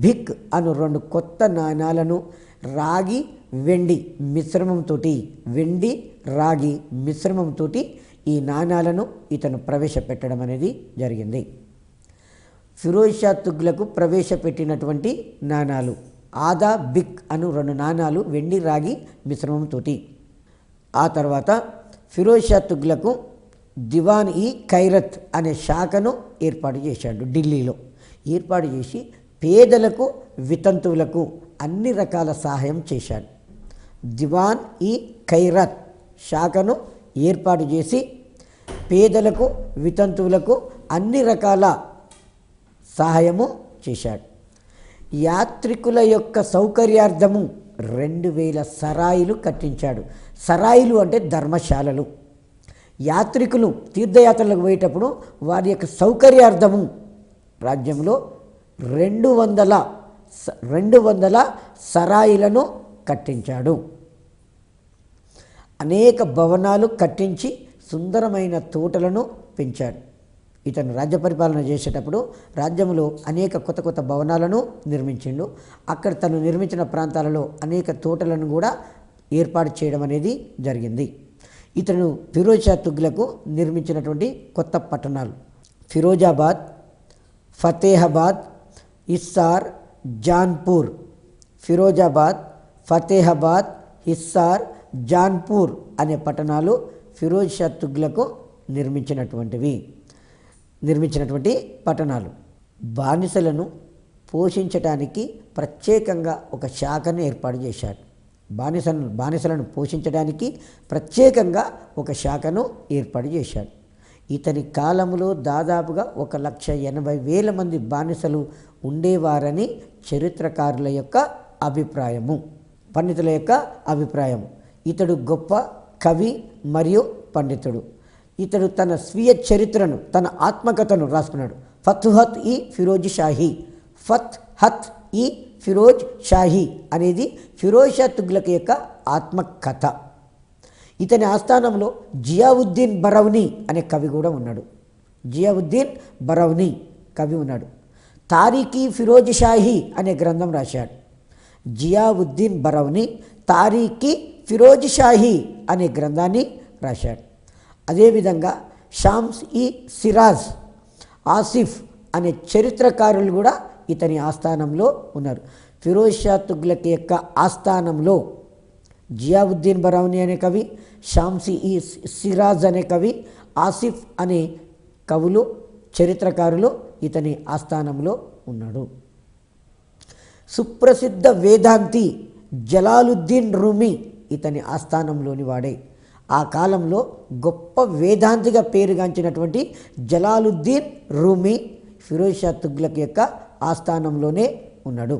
బిక్ అను 2 కొత్త నాణాలను రాగి వెండి మిశ్రమంతో ఈ నాణాలను ఇతను ప్రవేశపెట్టడం అనేది జరిగింది. ఫిరోజ్ షా తుగ్లక్ ప్రవేశపెట్టినటువంటి నాణాలు ఆదా, బిక్ అను 2 నాణాలు వెండి రాగి మిశ్రమంతో. ఆ తర్వాత ఫిరోజ్ షా తుగ్లక్ దివాన్ ఈ ఖైరత్ అనే శాఖను ఏర్పాటు చేశాడు. ఢిల్లీలో ఏర్పాటు చేసి పేదలకు వితంతువులకు అన్ని రకాల సహాయం చేశాడు. దివాన్ ఈ ఖైరత్ శాఖను ఏర్పాటు చేసి పేదలకు వితంతువులకు అన్ని రకాల సహాయము చేశాడు. యాత్రికుల యొక్క సౌకర్యార్థము 2000 సరాయిలు కట్టించాడు. సరాయిలు అంటే ధర్మశాలలు. యాత్రికులు తీర్థయాత్రలకు పోయేటప్పుడు వారి యొక్క సౌకర్యార్థము రాజ్యంలో 200 సరాయిలను కట్టించాడు. అనేక భవనాలు కట్టించి సుందరమైన తోటలను పెంచాడు. ఇతను రాజ్య పరిపాలన చేసేటప్పుడు రాజ్యంలో అనేక కొత్త భవనాలను నిర్మించిండు. అక్కడ తను నిర్మించిన ప్రాంతాలలో అనేక తోటలను కూడా ఏర్పాటు చేయడం అనేది జరిగింది. ఇతను ఫిరోజ్ షా తుగ్లక్ నిర్మించినటువంటి కొత్త పట్టణాలు ఫిరోజాబాద్, ఫతేహాబాద్, హిస్సార్, జాన్పూర్. ఫిరోజాబాద్, ఫతేహాబాద్, హిస్సార్, జాన్పూర్ అనే పట్టణాలు ఫిరోజ్ షా తుగ్లక్ నిర్మించినటువంటి పట్టణాలు. బానిసలను పోషించడానికి ప్రత్యేకంగా ఒక శాఖను ఏర్పాటు చేశాడు. బానిసలను పోషించడానికి ప్రత్యేకంగా ఒక శాఖను ఏర్పాటు చేశాడు. ఇతని కాలంలో దాదాపుగా 1,80,000 మంది బానిసలు ఉండేవారని చరిత్రకారుల యొక్క అభిప్రాయము, పండితుల యొక్క అభిప్రాయం. ఇతడు గొప్ప కవి మరియు పండితుడు. ఇతడు తన స్వీయ చరిత్రను, తన ఆత్మకథను రాసుకున్నాడు. ఫత్హత్ ఈ ఫిరోజ్ షాహీ అనేది ఫిరోజ్ షా తుగ్లక్ యొక్క ఆత్మకథ. ఇతని ఆస్థానంలో జియావుద్దీన్ బరౌని అనే కవి కూడా ఉన్నాడు. తారీఖీ ఫిరోజ్ షాహీ అనే గ్రంథం రాశాడు. జియావుద్దీన్ బరౌని తారీఖీ ఫిరోజ్ షాహీ అనే గ్రంథాన్ని రాశాడు. అదేవిధంగా షామ్స్ ఈ సిరాజ్, ఆసిఫ్ అనే చరిత్రకారులు కూడా ఇతని ఆస్థానంలో ఉన్నారు. ఫిరోజ్ షా తుగ్లక్ యొక్క ఆస్థానంలో జియావుద్దీన్ బరౌని అనే కవి, షామ్స్ ఈ సిరాజ్ అనే కవి, ఆసిఫ్ అనే కవులు, చరిత్రకారులు ఇతని ఆస్థానంలో ఉన్నాడు. సుప్రసిద్ధ వేదాంతి జలాలుద్దీన్ రూమి ఇతని ఆస్థానంలోని వాడే. ఆ కాలంలో గొప్ప వేదాంతిగా పేరుగాంచినటువంటి జలాలుద్దీన్ రూమి ఫిరోజ్ షా తుగ్లక్ యొక్క ఆస్థానంలోనే ఉన్నాడు.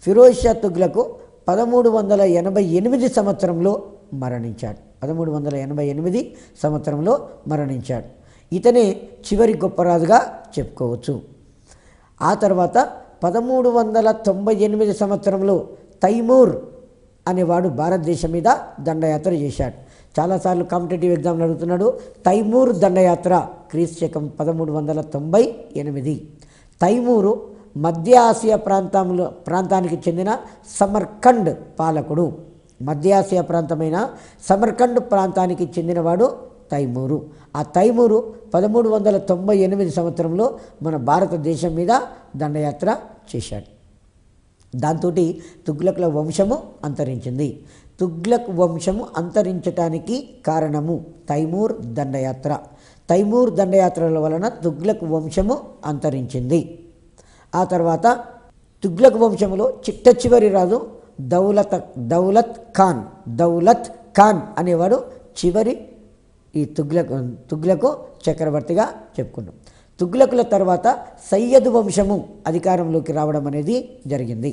ఫిరోజ్ షా తుగ్లక్ 1388 సంవత్సరంలో మరణించాడు. 1388 సంవత్సరంలో మరణించాడు. ఇతనే చివరి గొప్పరాజుగా చెప్పుకోవచ్చు. ఆ తర్వాత 1398 సంవత్సరంలో తైమూర్ అనేవాడు భారతదేశం మీద దండయాత్ర చేశాడు. చాలాసార్లు కాంపిటేటివ్ ఎగ్జామ్లు అడుగుతున్నాడు. తైమూర్ దండయాత్ర క్రీస్తు 1398. తైమూరు మధ్య ఆసియా ప్రాంతానికి చెందిన సమర్కండ్ పాలకుడు. మధ్య ఆసియా ప్రాంతమైన సమర్కండ్ ప్రాంతానికి చెందినవాడు తైమూరు. ఆ తైమూరు 1398 సంవత్సరంలో మన భారతదేశం మీద దండయాత్ర చేశాడు. దాంతో తుగ్లకుల వంశము అంతరించింది. తుగ్లక్ వంశము అంతరించటానికి కారణము తైమూర్ దండయాత్ర. తైమూర్ దండయాత్రల వలన తుగ్లక్ వంశము అంతరించింది. ఆ తర్వాత తుగ్లక్ వంశములో చిట్ట చివరి రాజు దౌలత్ ఖాన్ అనేవాడు చివరి ఈ తుగ్లకు చక్రవర్తిగా చెప్పుకున్నాం. తుగ్లకుల తర్వాత సయ్యద్ వంశము అధికారంలోకి రావడం అనేది జరిగింది.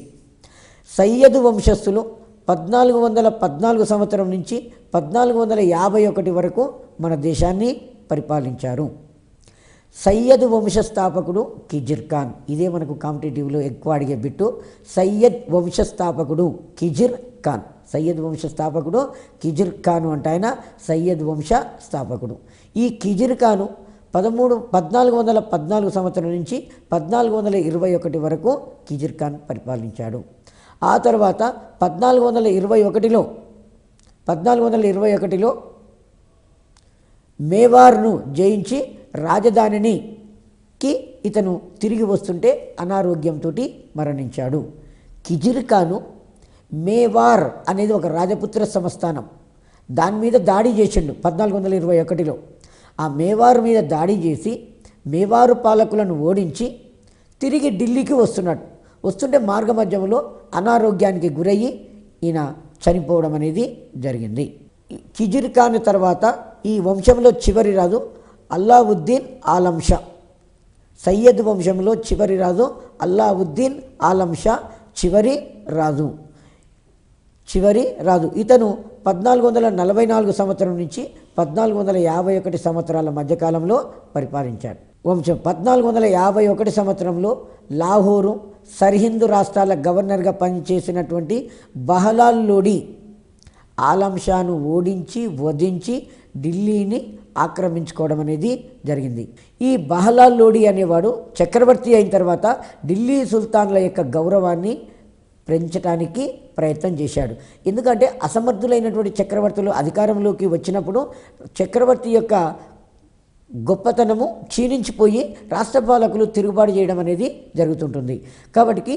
సయ్యద్ వంశస్థులు 1414 సంవత్సరం నుంచి 1451 వరకు మన దేశాన్ని పరిపాలించారు. సయ్యద్ వంశస్థాపకుడు కిజిర్ ఖాన్. ఇదే మనకు కాంపిటేటివ్లో ఎక్కువ అడిగే బిట్టు. సయ్యద్ వంశస్థాపకుడు కిజిర్ ఖాన్. సయ్యద్ వంశస్థాపకుడు కిజిర్ ఖాను అంటే ఆయన సయ్యద్ వంశ స్థాపకుడు. ఈ కిజిర్ ఖాను 1414 సంవత్సరం నుంచి 1421 వరకు కిజిర్ ఖాన్ పరిపాలించాడు. ఆ తర్వాత 1421లో మేవార్ను జయించి రాజధానికి ఇతను తిరిగి వస్తుంటే అనారోగ్యంతో మరణించాడు. కిజిర్ ఖాను మేవార్ అనేది ఒక రాజపుత్ర సంస్థానం, దాని మీద దాడి చేసిండు 1421లో. ఆ మేవార్ మీద దాడి చేసి మేవారు పాలకులను ఓడించి తిరిగి ఢిల్లీకి వస్తుంటే మార్గ మధ్యంలో అనారోగ్యానికి గురయ్యి ఈయన చనిపోవడం అనేది జరిగింది. కిజిర్ ఖాన్ తర్వాత ఈ వంశంలో చివరి రాజు అల్లావుద్దీన్ ఆలం షా. సయ్యద్ వంశంలో చివరి రాజు అల్లావుద్దీన్ ఆలం షా చివరి రాజు. ఇతను 1444 సంవత్సరం నుంచి 1451 సంవత్సరాల మధ్యకాలంలో పరిపాలించాడు. వంశం 1451 సంవత్సరంలో లాహోరు, సర్హింద్ రాష్ట్రాల గవర్నర్గా పనిచేసినటువంటి బహలాల్ లోడి ఆలం షాను వధించి ఢిల్లీని ఆక్రమించుకోవడం అనేది జరిగింది. ఈ బహలాల్ లోడి అనేవాడు చక్రవర్తి అయిన తర్వాత ఢిల్లీ సుల్తాన్ల యొక్క గౌరవాన్ని పెంచడానికి ప్రయత్నం చేశాడు. ఎందుకంటే అసమర్థులైనటువంటి చక్రవర్తులు అధికారంలోకి వచ్చినప్పుడు చక్రవర్తి యొక్క గొప్పతనము క్షీణించిపోయి రాష్ట్ర పాలకులు తిరుగుబాటు చేయడం అనేది జరుగుతుంటుంది. కాబట్టి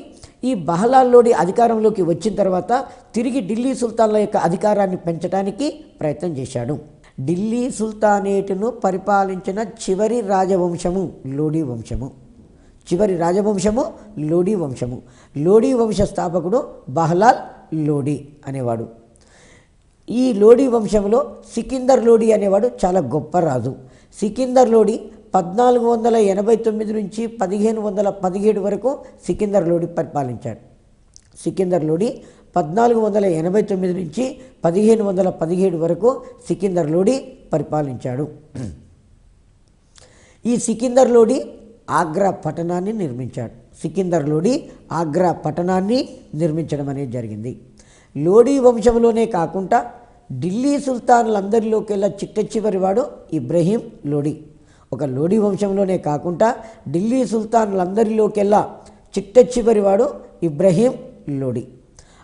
ఈ బహలాల్ లోడి అధికారంలోకి వచ్చిన తర్వాత తిరిగి ఢిల్లీ సుల్తాన్ల యొక్క అధికారాన్ని పెంచడానికి ప్రయత్నం చేశాడు. ఢిల్లీ సుల్తానేటును పరిపాలించిన చివరి రాజవంశము లోడీ వంశము. లోడీ వంశ స్థాపకుడు బహలాల్ లోడి అనేవాడు. ఈ లోడీ వంశంలో సికిందర్ లోడి అనేవాడు చాలా గొప్ప రాజు. సికిందర్ లోడి 1489 నుంచి 1517 వరకు సికిందర్ లోడి పరిపాలించాడు. 1489 నుంచి 1517 వరకు సికిందర్ లోడి పరిపాలించాడు. ఈ సికిందర్ లోడి ఆగ్రా పట్టణాన్ని నిర్మించడం అనేది జరిగింది. లోడీ వంశంలోనే కాకుండా ఢిల్లీ సుల్తాన్లందరిలోకెల్లా చిట్ట చివరి వాడు ఇబ్రహీం లోడి. ఒక లోడీ వంశంలోనే కాకుండా ఢిల్లీ సుల్తాన్లందరిలోకెల్లా చిట్ట చివరి వాడు ఇబ్రహీం లోడి.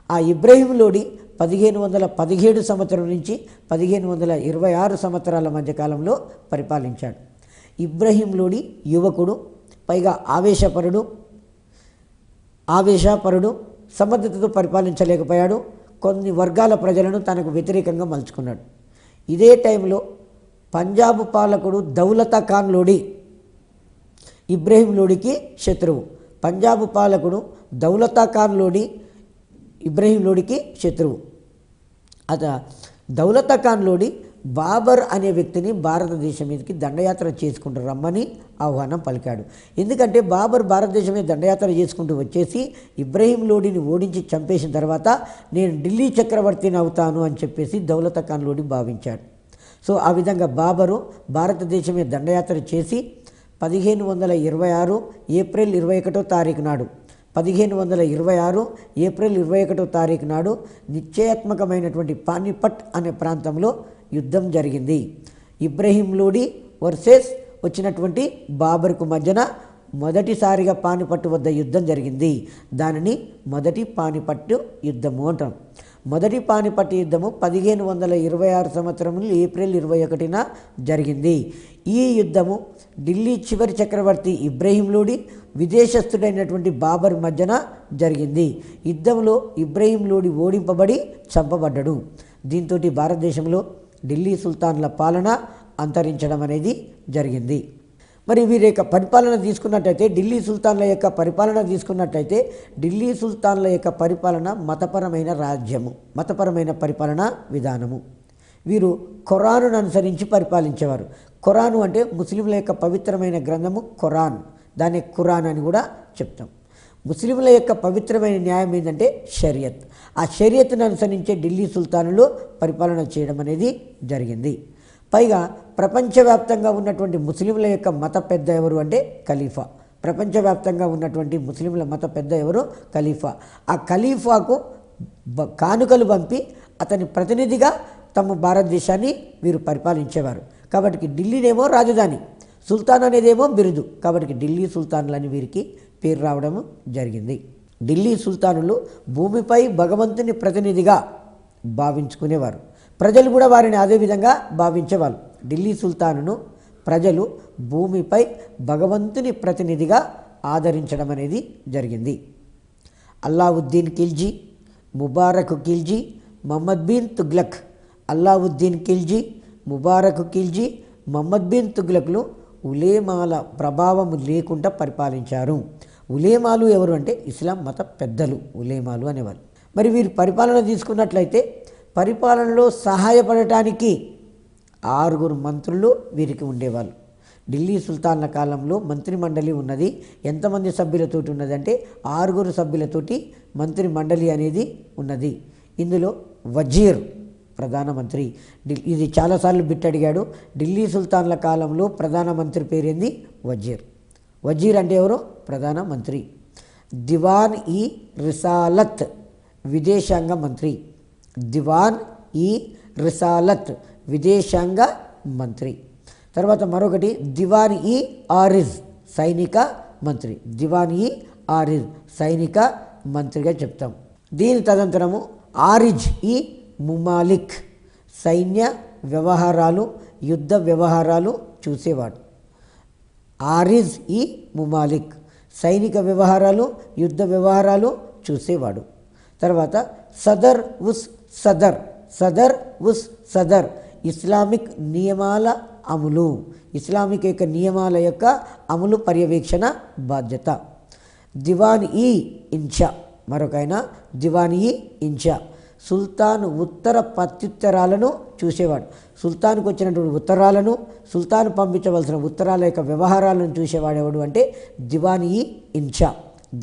ఆ ఇబ్రహీం లోడి 1517 సంవత్సరం నుంచి 1526 సంవత్సరాల మధ్యకాలంలో పరిపాలించాడు. ఇబ్రహీం లోడి యువకుడు, పైగా ఆవేశపరుడు, సమర్థతతో పరిపాలించలేకపోయాడు. కొన్ని వర్గాల ప్రజలను తనకు వ్యతిరేకంగా మలుచుకున్నాడు. ఇదే టైంలో పంజాబ్ పాలకుడు దౌలతా ఖాన్ లోడి ఇబ్రహీం లోడికి శత్రువు. పంజాబ్ పాలకుడు దౌలతా ఖాన్ లోడి ఇబ్రహీం లోడికి శత్రువు. దౌలతా ఖాన్ లోడి బాబర్ అనే వ్యక్తిని భారతదేశం మీదకి దండయాత్ర చేసుకుంటూ రమ్మని ఆహ్వానం పలికాడు. ఎందుకంటే బాబర్ భారతదేశం మీద దండయాత్ర చేసుకుంటూ వచ్చేసి ఇబ్రహీం లోడిని ఓడించి చంపేసిన తర్వాత నేను ఢిల్లీ చక్రవర్తిని అవుతాను అని చెప్పేసి దౌలతా ఖాన్ లోడి భావించాడు. సో ఆ విధంగా బాబరు భారతదేశం మీద దండయాత్ర చేసి 1526 ఏప్రిల్ 21వ తారీఖు నాడు 1526 ఏప్రిల్ 21వ తారీఖు నాడు నిశ్చయాత్మకమైనటువంటి పానిపట్ అనే ప్రాంతంలో యుద్ధం జరిగింది. ఇబ్రహీం లోడి వర్సెస్ వచ్చినటువంటి బాబర్కు మధ్యన మొదటిసారిగా పానిపట్టు వద్ద యుద్ధం జరిగింది. దానిని మొదటి పానిపట్టు యుద్ధము అంటాం. మొదటి పానిపట్టు యుద్ధము 1526 సంవత్సరంలో ఏప్రిల్ 21న జరిగింది. ఈ యుద్ధము ఢిల్లీ చివరి చక్రవర్తి ఇబ్రహీం లోడి విదేశస్థుడైనటువంటి బాబర్ మధ్యన జరిగింది. యుద్ధంలో ఇబ్రహీం లోడి ఓడింపబడి చంపబడ్డాడు. దీంతో భారతదేశంలో ఢిల్లీ సుల్తాన్ల పాలన అంతరించడం అనేది జరిగింది. మరి వీరి యొక్క పరిపాలన తీసుకున్నట్టయితే ఢిల్లీ సుల్తాన్ల యొక్క పరిపాలన మతపరమైన రాజ్యము, మతపరమైన పరిపాలన విధానము. వీరు ఖురానును అనుసరించి పరిపాలించేవారు. ఖురాను అంటే ముస్లింల యొక్క పవిత్రమైన గ్రంథము ఖురాన్, దాన్ని ఖురాన్ అని కూడా చెప్తాం. ముస్లింల యొక్క పవిత్రమైన న్యాయం ఏంటంటే షరియత్. ఆ షరియత్ను అనుసరించే ఢిల్లీ సుల్తానులు పరిపాలన చేయడం అనేది జరిగింది. పైగా ప్రపంచవ్యాప్తంగా ఉన్నటువంటి ముస్లింల యొక్క మత పెద్ద ఎవరు అంటే ఖలీఫా. ప్రపంచవ్యాప్తంగా ఉన్నటువంటి ముస్లింల మత పెద్ద ఎవరు? ఖలీఫా. ఆ ఖలీఫాకు కానుకలు పంపి అతని ప్రతినిధిగా తమ భారతదేశాన్ని వీరు పరిపాలించేవారు. కాబట్టి ఢిల్లీనేమో రాజధాని, సుల్తాన్ అనేదేమో బిరుదు. కాబట్టి ఢిల్లీ సుల్తాన్లని వీరికి పేరు రావడం జరిగింది. ఢిల్లీ సుల్తానులు భూమిపై భగవంతుని ప్రతినిధిగా భావించుకునేవారు. ప్రజలు కూడా వారిని అదేవిధంగా భావించేవారు. ఢిల్లీ సుల్తానును ప్రజలు భూమిపై భగవంతుని ప్రతినిధిగా ఆదరించడం అనేది జరిగింది. అల్లావుద్దీన్ ఖిల్జీ, ముబారక్ ఖిల్జీ, మహమ్మద్ బిన్ తుగ్లక్. అల్లావుద్దీన్ ఖిల్జీ, ముబారక్ ఖిల్జీ, మహమ్మద్ బిన్ తుగ్లక్లు ఉలేమాల ప్రభావం లేకుండా పరిపాలించారు. ఉలేమాలు ఎవరు అంటే ఇస్లాం మత పెద్దలు, ఉలేమాలు అనేవారు. మరి వీరు పరిపాలన తీసుకున్నట్లయితే పరిపాలనలో సహాయపడటానికి 6 మంత్రులు వీరికి ఉండేవాళ్ళు. ఢిల్లీ సుల్తాన్ల కాలంలో మంత్రి మండలి ఉన్నది. ఎంతమంది సభ్యులతోటి ఉన్నదంటే 6 సభ్యులతోటి మంత్రి మండలి అనేది ఉన్నది. ఇందులో వజీర్ ప్రధానమంత్రి. ఇది చాలాసార్లు బిట్ అడిగాడు. ఢిల్లీ సుల్తాన్ల కాలంలో ప్రధానమంత్రి పేరేంది? వజీర్. వజీర్ అంటే ఎవరు? ప్రధానమంత్రి. దివాన్ ఈ రిసాలత్ విదేశాంగ మంత్రి. దివాన్ ఈ రిసాలత్ విదేశాంగ మంత్రి. తర్వాత మరొకటి దివాన్ ఈ ఆరిజ్ సైనిక మంత్రి. దివాన్ ఈ ఆరిజ్ సైనిక మంత్రిగా చెప్తాం. దీని తదనంతరము ఆరిజ్ ఈ ముమాలిక్ సైన్య వ్యవహారాలు, యుద్ధ వ్యవహారాలు చూసేవాడు. ఆరిజ్ ఈ ముమాలిక్ సైనిక వ్యవహారాలు, యుద్ధ వ్యవహారాలు చూసేవాడు. తర్వాత సదర్ ఉస్ సదర్ ఇస్లామిక్ నియమాల అమలు, ఇస్లామిక్ యొక్క నియమాల యొక్క అమలు పర్యవేక్షణ బాధ్యత. దివాన్ ఈ ఇన్షా మరొకైన దివాన్ ఈ ఇన్షా సుల్తాన్ ఉత్తర ప్రత్యుత్తరాలను చూసేవాడు. సుల్తాన్కు వచ్చినటువంటి ఉత్తరాలను, సుల్తాన్ పంపించవలసిన ఉత్తరాల యొక్క వ్యవహారాలను చూసేవాడేవాడు అంటే దివాన్ ఈ ఇన్షా.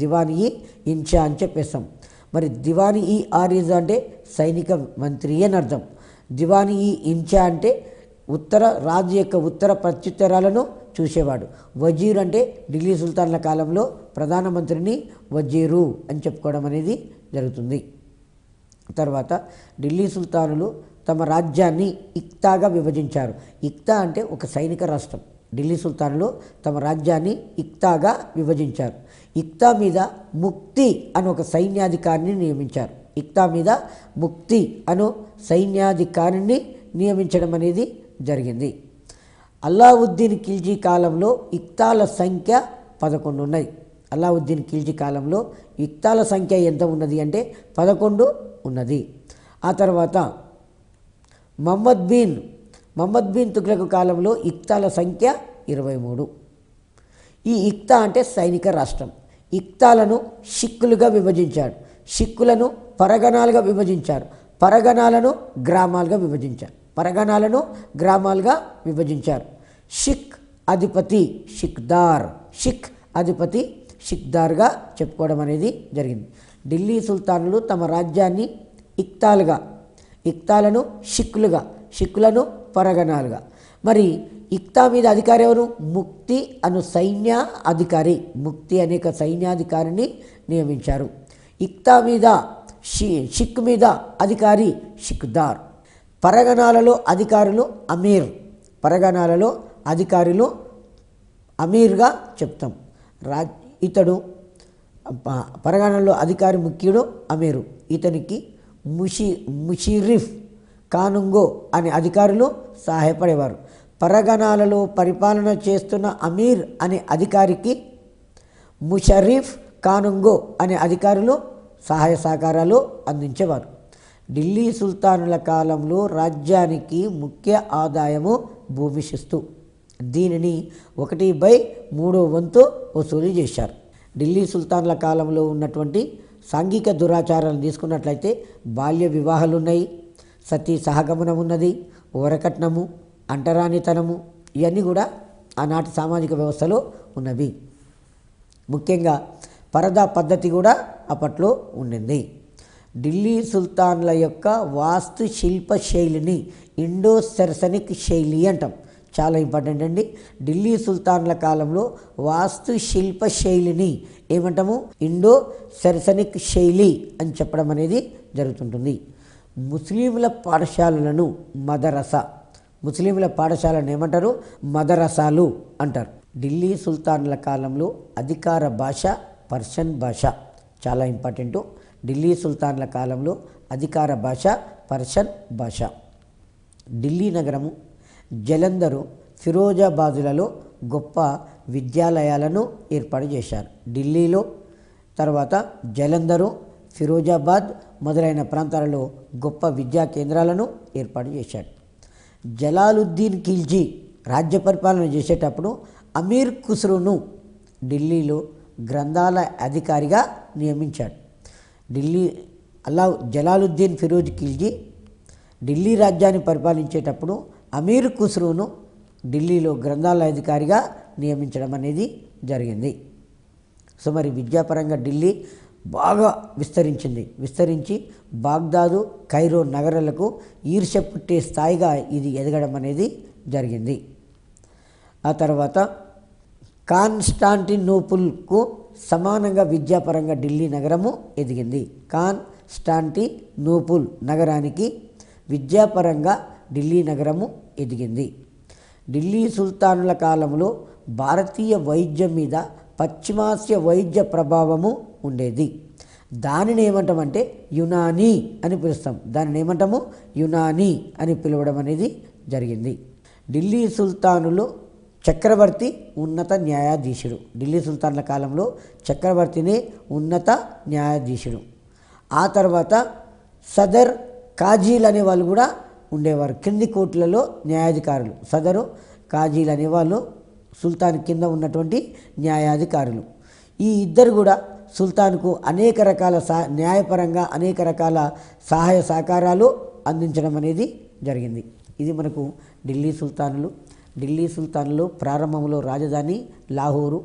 దివాన్ ఈ ఇన్షా అని చెప్పేస్తాం. మరి దివాన్ ఈ ఆరిజ్ అంటే సైనిక మంత్రి అని అర్థం. దివాన్ ఈ ఇన్షా అంటే రాజు యొక్క ఉత్తర ప్రత్యుత్తరాలను చూసేవాడు. వజీర్ అంటే ఢిల్లీ సుల్తాన్ల కాలంలో ప్రధానమంత్రిని వజీరు అని చెప్పుకోవడం అనేది జరుగుతుంది. తర్వాత ఢిల్లీ సుల్తానులు తమ రాజ్యాన్ని ఇక్తాగా విభజించారు. ఇక్తా అంటే ఒక సైనిక రాష్ట్రం. ఢిల్లీ సుల్తానులు తమ రాజ్యాన్ని ఇక్తాగా విభజించారు. ఇక్తా మీద ముక్తి అని ఒక సైన్యాధికారిని నియమించారు. ఇక్తా మీద ముక్తి అను సైన్యాధికారిని నియమించడం అనేది జరిగింది. అల్లావుద్దీన్ ఖిల్జీ కాలంలో ఇక్తాల సంఖ్య 11 ఉన్నాయి. అల్లావుద్దీన్ ఖిల్జీ కాలంలో ఇక్తాల సంఖ్య ఎంత ఉన్నది అంటే 11 ఉన్నది. ఆ తర్వాత మహమ్మద్ బిన్ తుగ్లక్ కాలంలో ఇక్తాల సంఖ్య 23. ఈ ఇక్తా అంటే సైనిక రాష్ట్రం. ఇక్తాలను షిక్కులుగా విభజించాడు. షిక్కులను పరగణాలుగా విభజించారు. పరగణాలను గ్రామాలుగా విభజించారు. షిక్ అధిపతి షిక్దార్, షిక్ అధిపతి షిక్దార్గా చెప్పుకోవడం అనేది జరిగింది. ఢిల్లీ సుల్తానులు తమ రాజ్యాన్ని ఇక్తాలను షిక్కులను పరగణాలుగా. మరి ఇక్తా మీద అధికారి ఎవరు? ముక్తి అను సైన్య అధికారి. ముక్తి అనేక సైన్యాధికారిని నియమించారు. ఇక్తా మీద షిక్ మీద అధికారి షిక్దార్. పరగణాలలో అధికారులు అమీర్గా చెప్తాం. ఇతడు పరగణాలలో అధికారి ముఖ్యుడు అమీరు. ఇతనికి ముషిరిఫ్, కానుంగో అనే అధికారులు సహాయపడేవారు. పరగణాలలో పరిపాలన చేస్తున్న అమీర్ అనే అధికారికి ముషరిఫ్, కానుంగో అనే అధికారులు సహాయ సహకారాలు అందించేవారు. ఢిల్లీ సుల్తానుల కాలంలో రాజ్యానికి ముఖ్య ఆదాయము భూమి శిస్తు. దీనిని 1/3 వంతు వసూలు చేశారు. ఢిల్లీ సుల్తానుల కాలంలో ఉన్నటువంటి సాంఘిక దురాచారాలు తీసుకున్నట్లయితే బాల్య వివాహాలు ఉన్నాయి, సతీ సహగమనం ఉన్నది, వరకట్నము, అంటరానితనము, ఇవన్నీ కూడా ఆనాటి సామాజిక వ్యవస్థలో ఉన్నవి. ముఖ్యంగా పరదా పద్ధతి కూడా అప్పట్లో ఉండింది. ఢిల్లీ సుల్తాన్ల యొక్క వాస్తు శిల్ప శైలిని ఇండో సెర్సనిక్ శైలి అంటాం. చాలా ఇంపార్టెంట్ అండి. ఢిల్లీ సుల్తాన్ల కాలంలో వాస్తు శిల్ప శైలిని ఏమంటాము? ఇండో సెర్సనిక్ శైలి అని చెప్పడం అనేది జరుగుతుంటుంది. ముస్లింల పాఠశాలలను ఏమంటారు? మదరసాలు అంటారు. ఢిల్లీ సుల్తాన్ల కాలంలో అధికార భాష పర్షియన్ భాష. చాలా ఇంపార్టెంటు. ఢిల్లీ సుల్తాన్ల కాలంలో అధికార భాష పర్షియన్ భాష. ఢిల్లీ నగరము, జలంధరు, ఫిరోజాబాదులలో గొప్ప విద్యాలయాలను ఏర్పాటు చేశారు. ఢిల్లీలో, తర్వాత జలంధరు, ఫిరోజాబాద్ మొదలైన ప్రాంతాలలో గొప్ప విద్యా కేంద్రాలను ఏర్పాటు చేశాడు. జలాలుద్దీన్ ఖిల్జీ రాజ్య పరిపాలన చేసేటప్పుడు అమీర్ ఖుస్రోను ఢిల్లీలో గ్రంథాల అధికారిగా నియమించాడు. జలాలుద్దీన్ ఫిరోజ్ ఖిల్జీ ఢిల్లీ రాజ్యాన్ని పరిపాలించేటప్పుడు అమీర్ ఖుస్రోను ఢిల్లీలో గ్రంథాల అధికారిగా నియమించడం అనేది జరిగింది. సో మరి విద్యాపరంగా ఢిల్లీ బాగా విస్తరించి బాగ్దాదు, కైరో నగరాలకు ఈర్ష్య పుట్టే స్థాయిగా ఇది ఎదగడం అనేది జరిగింది. ఆ తర్వాత కాన్స్టాంటినోపుల్కు సమానంగా విద్యాపరంగా ఢిల్లీ నగరము ఎదిగింది. కాన్స్టాంటినోపుల్ నగరానికి విద్యాపరంగా ఢిల్లీ నగరము ఎదిగింది. ఢిల్లీ సుల్తానుల కాలంలో భారతీయ వైద్యం మీద పశ్చిమాసియా వైద్య ప్రభావము ఉండేది. దానిని ఏమంటామంటే యునానీ అని పిలుస్తాం. యునానీ అని పిలవడం అనేది జరిగింది. ఢిల్లీ సుల్తానులు చక్రవర్తి ఉన్నత న్యాయాధీశుడు. ఢిల్లీ సుల్తాన్ల కాలంలో చక్రవర్తినే ఉన్నత న్యాయాధీశుడు. ఆ తర్వాత సదర్, కాజీలు అనేవాళ్ళు కూడా ఉండేవారు. కింది కోర్టులలో న్యాయాధికారులు. సదరు, కాజీలు అనేవాళ్ళు సుల్తాన్ కింద ఉన్నటువంటి న్యాయాధికారులు. ఈ ఇద్దరు కూడా సుల్తాన్కు అనేక రకాల న్యాయపరంగా అనేక రకాల సహాయ సహకారాలు అందించడం అనేది జరిగింది. ఇది మనకు ఢిల్లీ సుల్తానులు ప్రారంభంలో రాజధాని లాహోరు,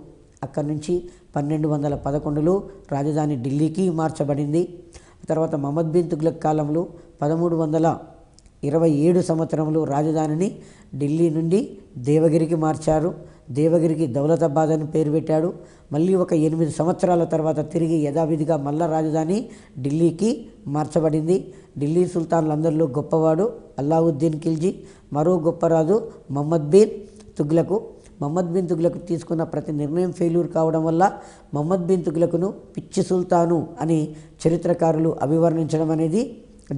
అక్కడి నుంచి 1211లో రాజధాని ఢిల్లీకి మార్చబడింది. తర్వాత మహమ్మద్ బిన్ తుగ్లక్ కాలంలో 1327 సంవత్సరంలో రాజధానిని ఢిల్లీ నుండి దేవగిరికి మార్చారు. దేవగిరికి దౌలతాబాద్ అని పేరు పెట్టాడు. మళ్ళీ ఒక 8 సంవత్సరాల తర్వాత తిరిగి యథావిధిగా మళ్ళా రాజధాని ఢిల్లీకి మార్చబడింది. ఢిల్లీ సుల్తాన్లందరిలో గొప్పవాడు అల్లావుద్దీన్ ఖిల్జీ, మరో గొప్పరాజు మహమ్మద్ బిన్ తుగ్లక్ తీసుకున్న ప్రతి నిర్ణయం ఫెయిల్యూర్ కావడం వల్ల మహమ్మద్ బిన్ తుగ్లక్ను పిచ్చి సుల్తాను అని చరిత్రకారులు అభివర్ణించడం అనేది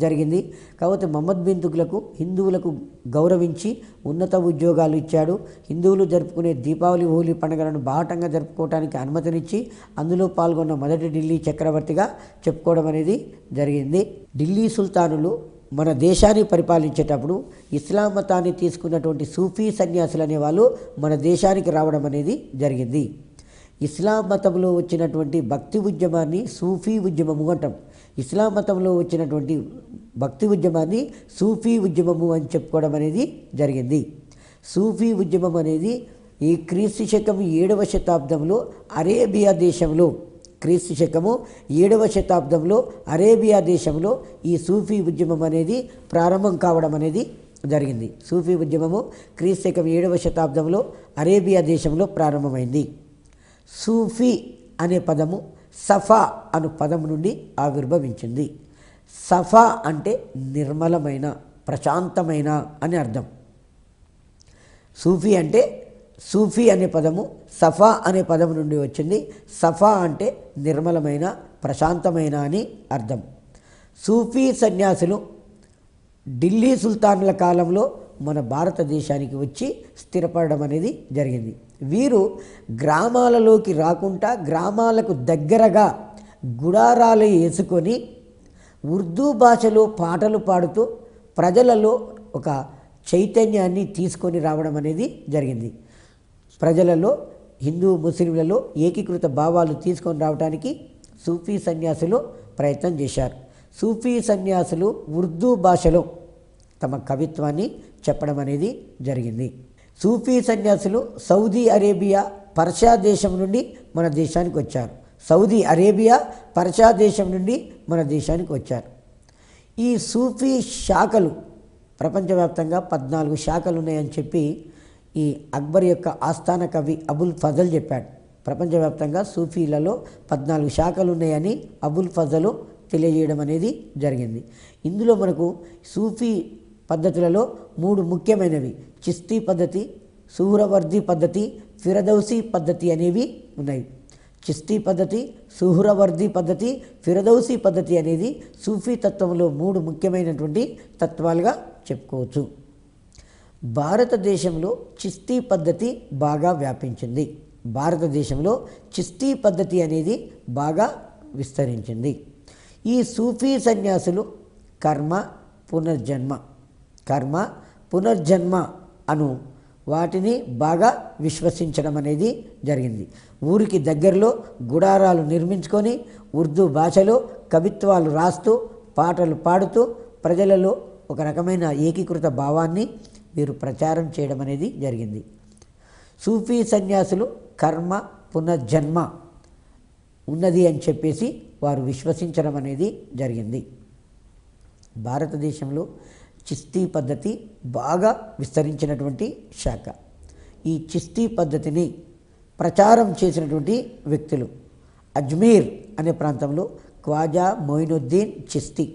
జరిగింది. కాబట్టి మహమ్మద్ బిన్ తుగ్లక్ హిందువులకు గౌరవించి ఉన్నత ఉద్యోగాలు ఇచ్చాడు. హిందువులు జరుపుకునే దీపావళి, హోలీ పండుగలను బాహటంగా జరుపుకోవడానికి అనుమతినిచ్చి అందులో పాల్గొన్న మొదటి ఢిల్లీ చక్రవర్తిగా చెప్పుకోవడం అనేది జరిగింది. ఢిల్లీ సుల్తానులు మన దేశాన్ని పరిపాలించేటప్పుడు ఇస్లాం మతాన్ని తీసుకున్నటువంటి సూఫీ సన్యాసులు అనేవాళ్ళు మన దేశానికి రావడం అనేది జరిగింది. ఇస్లాం మతంలో వచ్చినటువంటి భక్తి ఉద్యమాన్ని సూఫీ ఉద్యమము అంటాం. ఇస్లాం మతంలో వచ్చినటువంటి భక్తి ఉద్యమాన్ని సూఫీ ఉద్యమము అని చెప్పుకోవడం అనేది జరిగింది. సూఫీ ఉద్యమం అనేది ఈ క్రీస్తు శకం 7వ శతాబ్దంలో అరేబియా దేశంలో, క్రీస్తు శకము 7వ శతాబ్దంలో అరేబియా దేశంలో ఈ సూఫీ ఉద్యమం అనేది ప్రారంభం కావడం అనేది జరిగింది. సూఫీ ఉద్యమము క్రీస్తు శకం 7వ శతాబ్దంలో అరేబియా దేశంలో ప్రారంభమైంది. సూఫీ అనే పదము సఫా అను పదం నుండి ఆవిర్భవించింది. సఫా అంటే నిర్మలమైన, ప్రశాంతమైన అని అర్థం. సూఫీ అంటే, సూఫీ అనే పదము సఫా అనే పదం నుండి వచ్చింది. సఫా అంటే నిర్మలమైన, ప్రశాంతమైన అని అర్థం. సూఫీ సన్యాసులు ఢిల్లీ సుల్తానుల కాలంలో మన భారతదేశానికి వచ్చి స్థిరపడడం అనేది జరిగింది. వీరు గ్రామాలలోకి రాకుండా గ్రామాలకు దగ్గరగా గుడారాలు వేసుకొని ఉర్దూ భాషలో పాటలు పాడుతూ ప్రజలలో ఒక చైతన్యాన్ని తీసుకొని రావడం అనేది జరిగింది. ప్రజలలో, హిందూ ముస్లింలలో ఏకీకృత భావాలు తీసుకొని రావడానికి సూఫీ సన్యాసులు ప్రయత్నం చేశారు. సూఫీ సన్యాసులు ఉర్దూ భాషలో తమ కవిత్వాన్ని చెప్పడం అనేది జరిగింది. సూఫీ సన్యాసులు సౌదీ అరేబియా, పర్షియా దేశం నుండి మన దేశానికి వచ్చారు. సౌదీ అరేబియా, పర్షియా దేశం నుండి మన దేశానికి వచ్చారు. ఈ సూఫీ శాఖలు ప్రపంచవ్యాప్తంగా 14 శాఖలు ఉన్నాయని చెప్పి ఈ అక్బర్ యొక్క ఆస్థాన కవి అబుల్ ఫజల్ చెప్పాడు. ప్రపంచవ్యాప్తంగా సూఫీలలో 14 శాఖలు ఉన్నాయని అబుల్ ఫజలు తెలియజేయడం అనేది జరిగింది. ఇందులో మనకు సూఫీ పద్ధతులలో 3 ముఖ్యమైనవి చిస్తీ పద్ధతి, సుహ్రవర్ది పద్ధతి, ఫిరదౌసీ పద్ధతి అనేవి ఉన్నాయి. చిస్తీ పద్ధతి, సుహ్రవర్ది పద్ధతి, ఫిరదౌసీ పద్ధతి అనేది సూఫీ తత్వంలో 3 ముఖ్యమైనటువంటి తత్వాలుగా చెప్పుకోవచ్చు. భారతదేశంలో చిస్తీ పద్ధతి బాగా వ్యాపించింది. భారతదేశంలో చిస్తీ పద్ధతి అనేది బాగా విస్తరించింది. ఈ సూఫీ సన్యాసులు కర్మ, పునర్జన్మ అను వాటిని బాగా విశ్వసించడం అనేది జరిగింది. ఊరికి దగ్గరలో గుడారాలు నిర్మించుకొని ఉర్దూ భాషలో కవిత్వాలు రాస్తూ పాటలు పాడుతూ ప్రజలలో ఒక రకమైన ఏకీకృత భావాన్ని వీరు ప్రచారం చేయడం అనేది జరిగింది. సూఫీ సన్యాసులు కర్మ, పునర్జన్మ ఉన్నది అని చెప్పేసి వారు విశ్వసించడం అనేది జరిగింది. భారతదేశంలో చిస్తీ పద్ధతి బాగా విస్తరించినటువంటి శాఖ. ఈ చిస్తీ పద్ధతిని ప్రచారం చేసినటువంటి వ్యక్తులు అజ్మీర్ అనే ప్రాంతంలో ఖ్వాజా మొయినుద్దీన్ చిస్తీ,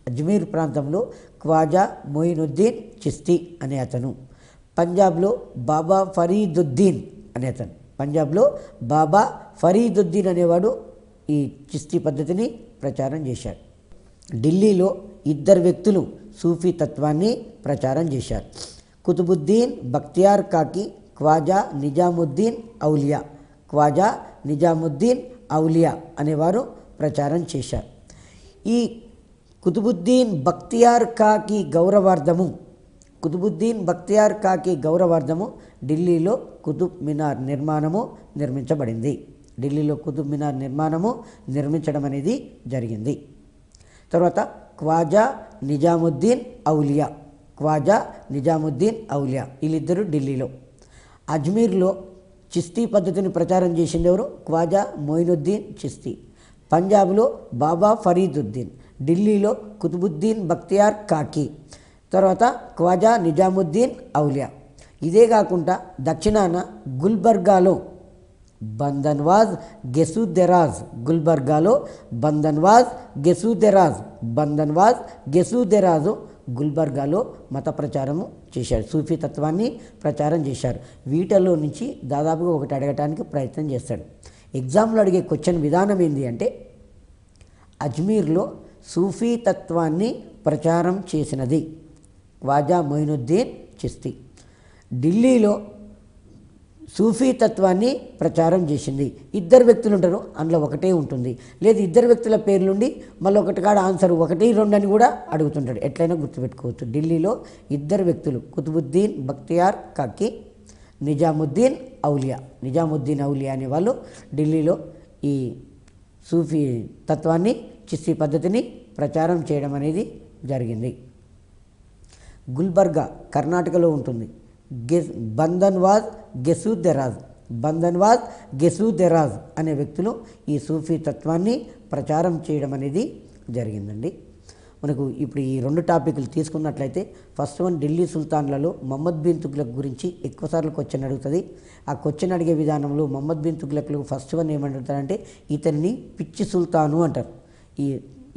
అజ్మీర్ ప్రాంతంలో ఖ్వాజా మొయినుద్దీన్ చిస్తీ అనే అతను, పంజాబ్లో బాబా ఫరీదుద్దీన్ అనే అతను, పంజాబ్లో బాబా ఫరీదుద్దీన్ అనేవాడు ఈ చిస్తీ పద్ధతిని ప్రచారం చేశాడు. ఢిల్లీలో 2 వ్యక్తులు సూఫీ తత్వాన్ని ప్రచారం చేశారు. కుతుబుద్దీన్ బక్తియార్ కాకి, ఖ్వాజా నిజాముద్దీన్ ఔలియా, ఖ్వాజా నిజాముద్దీన్ ఔలియా అనేవారు ప్రచారం చేశారు. ఈ కుతుబుద్దీన్ బక్తియార్ కాకి గౌరవార్థము, కుతుబుద్దీన్ బక్తియార్ కాకి గౌరవార్థము ఢిల్లీలో కుతుబ్ మినార్ నిర్మాణము నిర్మించబడింది. ఢిల్లీలో కుతుబ్ మినార్ నిర్మాణము నిర్మించడం అనేది జరిగింది. తర్వాత ఖ్వాజా నిజాముద్దీన్ ఔలియా, ఖ్వాజా నిజాముద్దీన్ ఔలియా వీళ్ళిద్దరూ ఢిల్లీలో. అజ్మీర్లో చిస్తీ పద్ధతిని ప్రచారం చేసింది ఎవరు? ఖ్వాజా మొయినుద్దీన్ చిస్తీ. పంజాబ్లో బాబా ఫరీదుద్దీన్, ఢిల్లీలో కుతుబుద్దీన్ బక్తియార్ కాకి, తర్వాత ఖ్వాజా నిజాముద్దీన్ ఔలియా. ఇదే కాకుండా దక్షిణాన గుల్బర్గాలో బందన్వాజ్ గెసుదెరాజ్, గుల్బర్గాలో బందన్వాజ్ గెసుదెరాజు గుల్బర్గాలో మత ప్రచారము చేశారు, సూఫీ తత్వాన్ని ప్రచారం చేశారు. వీటిల్లో నుంచి దాదాపుగా ఒకటి అడగటానికి ప్రయత్నం చేస్తాడు. ఎగ్జామ్లో అడిగే క్వశ్చన్ విధానం ఏంటి అంటే, అజ్మీర్లో సూఫీ తత్వాన్ని ప్రచారం చేసినది ఖ్వాజా మొయినుద్దీన్ చిస్తీ, ఢిల్లీలో సూఫీ తత్వాన్ని ప్రచారం చేసింది. 2 వ్యక్తులు ఉంటారు, అందులో ఒకటే ఉంటుంది. లేదు 2 వ్యక్తుల పేర్లుండి మళ్ళీ ఒకటి కాడ ఆన్సర్ 1, 2 అని కూడా అడుగుతుంటాడు. ఎట్లయినా గుర్తుపెట్టుకోవచ్చు. ఢిల్లీలో 2 వ్యక్తులు కుతుబుద్దీన్ బక్తియార్ కాకి, నిజాముద్దీన్ ఔలియా. నిజాముద్దీన్ ఔలియా అనే వాళ్ళు ఢిల్లీలో ఈ సూఫీ తత్వాన్ని, చిస్తీ పద్ధతిని ప్రచారం చేయడం అనేది జరిగింది. గుల్బర్గా కర్ణాటకలో ఉంటుంది. బందన్వాజ్ గెసూదెరాజ్, బందన్వాజ్ గెసూదెరాజ్ అనే వ్యక్తులు ఈ సూఫీ తత్వాన్ని ప్రచారం చేయడం అనేది జరిగిందండి. మనకు ఇప్పుడు ఈ 2 టాపిక్లు తీసుకున్నట్లయితే ఫస్ట్ వన్ ఢిల్లీ సుల్తాన్లలో మహమ్మద్ బిన్ తుగ్లక్ గురించి ఎక్కువసార్లు క్వశ్చన్ అడుగుతుంది. ఆ క్వశ్చన్ అడిగే విధానంలో మహమ్మద్ బిన్ తుగ్లక్లు ఫస్ట్ వన్ ఏమంటారంటే ఇతనిని పిచ్చి సుల్తాను అంటారు.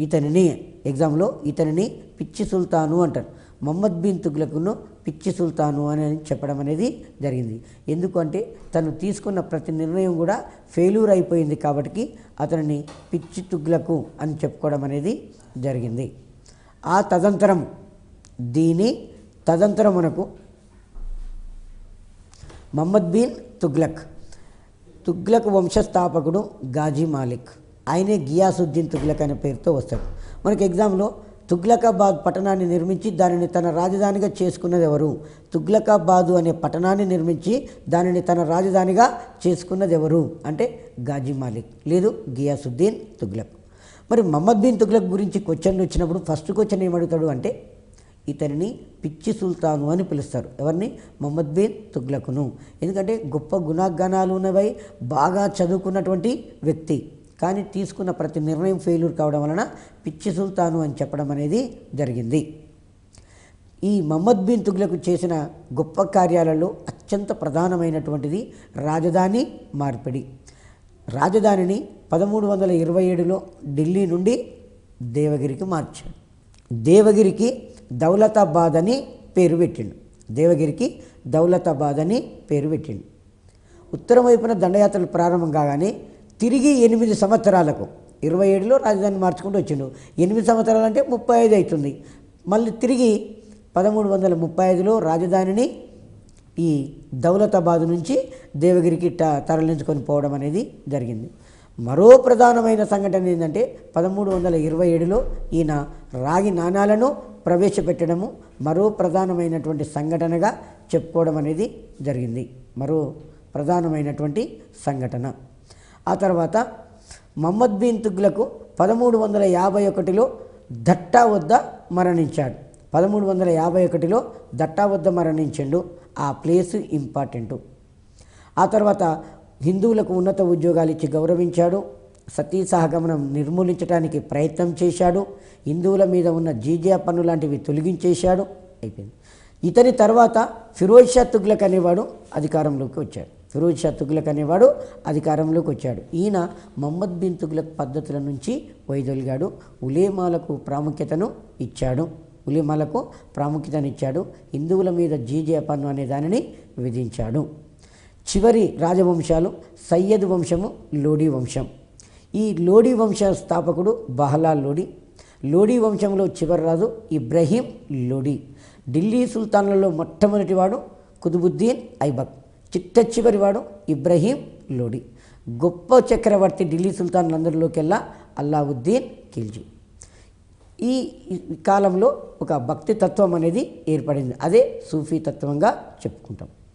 ఇతనిని ఎగ్జామ్లో ఇతనిని పిచ్చి సుల్తాను అంటారు. మహమ్మద్ బిన్ తుగ్లక్ను పిచ్చి సుల్తాను అని చెప్పడం అనేది జరిగింది. ఎందుకంటే తను తీసుకున్న ప్రతి నిర్ణయం కూడా ఫెయిల్యూర్ అయిపోయింది కాబట్టి అతనిని పిచ్చి తుగ్లకు అని చెప్పుకోవడం అనేది జరిగింది. ఆ తదంతరం మనకు మహమ్మద్ బిన్ తుగ్లక్ వంశస్థాపకుడు గాజీ మాలిక్, ఆయనే గియాసుద్దీన్ తుగ్లక్ అనే పేరుతో వస్తాడు. మనకి ఎగ్జామ్లో తుగ్లకాబాద్ పట్టణాన్ని నిర్మించి దానిని తన రాజధానిగా చేసుకున్నది ఎవరు? తుగ్లకాబాదు అనే పట్టణాన్ని నిర్మించి దానిని తన రాజధానిగా చేసుకున్నది ఎవరు అంటే గాజీ మాలిక్ లేదు గియాసుద్దీన్ తుగ్లక్. మరి మహమ్మద్ బిన్ తుగ్లక్ గురించి క్వశ్చన్లు వచ్చినప్పుడు ఫస్ట్ క్వశ్చన్ ఏమడుగుతాడు అంటే ఇతనిని పిచ్చి సుల్తాను అని పిలుస్తారు. ఎవరిని? మహమ్మద్ బిన్ తుగ్లక్ను. ఎందుకంటే గొప్ప గుణగణాలు ఉన్నవై బాగా చదువుకున్నటువంటి వ్యక్తి, కానీ తీసుకున్న ప్రతి నిర్ణయం ఫెయిల్యూర్ కావడం వలన పిచ్చి సుల్తాను అని చెప్పడం అనేది జరిగింది. ఈ మహమ్మద్ బిన్ తుగ్లక్ చేసిన గొప్ప కార్యాలలో అత్యంత ప్రధానమైనటువంటిది రాజధాని మార్పిడి. రాజధానిని 1327లో ఢిల్లీ నుండి దేవగిరికి మార్చాడు. దేవగిరికి దౌలతాబాద్ అని పేరు పెట్టిండు. ఉత్తరం వైపున దండయాత్రలు ప్రారంభం కాగానే తిరిగి 8 సంవత్సరాలకు 27లో రాజధాని మార్చుకుంటూ వచ్చిండు. 8 సంవత్సరాలు అంటే 35 అవుతుంది. మళ్ళీ తిరిగి 1335లో రాజధానిని ఈ దౌలతాబాద్ నుంచి దేవగిరికి తరలించుకొని పోవడం అనేది జరిగింది. మరో ప్రధానమైన సంఘటన ఏంటంటే 1327లో ఈయన రాగి నాణాలను ప్రవేశపెట్టడము మరో ప్రధానమైనటువంటి సంఘటనగా చెప్పుకోవడం అనేది జరిగింది. ఆ తర్వాత మహమ్మద్ బిన్ తుగ్లక్ 1351లో దట్టా వద్ద మరణించాడు. 1351లో దట్టా వద్ద మరణించిండు. ఆ ప్లేస్ ఇంపార్టెంటు. ఆ తర్వాత హిందువులకు ఉన్నత ఉద్యోగాలు ఇచ్చి గౌరవించాడు. సతీ సహగమనం నిర్మూలించడానికి ప్రయత్నం చేశాడు. హిందువుల మీద ఉన్న జీజియా పన్ను లాంటివి తొలగించేశాడు. అయిపోయింది. ఇతని తర్వాత ఫిరోజ్ షా తుగ్లక్ అనేవాడు అధికారంలోకి వచ్చాడు. ఈయన మహమ్మద్ బిన్ తుగ్లక్ పద్ధతుల నుంచి వైదొలిగాడు. ఉలేమాలకు ప్రాముఖ్యతను ఇచ్చాడు. హిందువుల మీద జీజియా పన్ను అనే దానిని విధించాడు. చివరి రాజవంశాలు సయ్యద్ వంశము, లోడీ వంశం. ఈ లోడీ వంశ స్థాపకుడు బహలాల్ లోడీ. లోడీ వంశంలో చివరి రాజు ఇబ్రహీం లోడీ. ఢిల్లీ సుల్తాన్లలో మొట్టమొదటివాడు కుతుబుద్దీన్ ఐబక్. చిట్ట చివరివాడు ఇబ్రహీం లోడీ. గొప్ప చక్రవర్తి ఢిల్లీ సుల్తాన్లందరిలోకెల్లా అల్లావుద్దీన్ ఖిల్జీ. ఈ కాలంలో ఒక భక్తి తత్వం అనేది ఏర్పడింది. అదే సూఫీ తత్వంగా చెప్పుకుంటాం.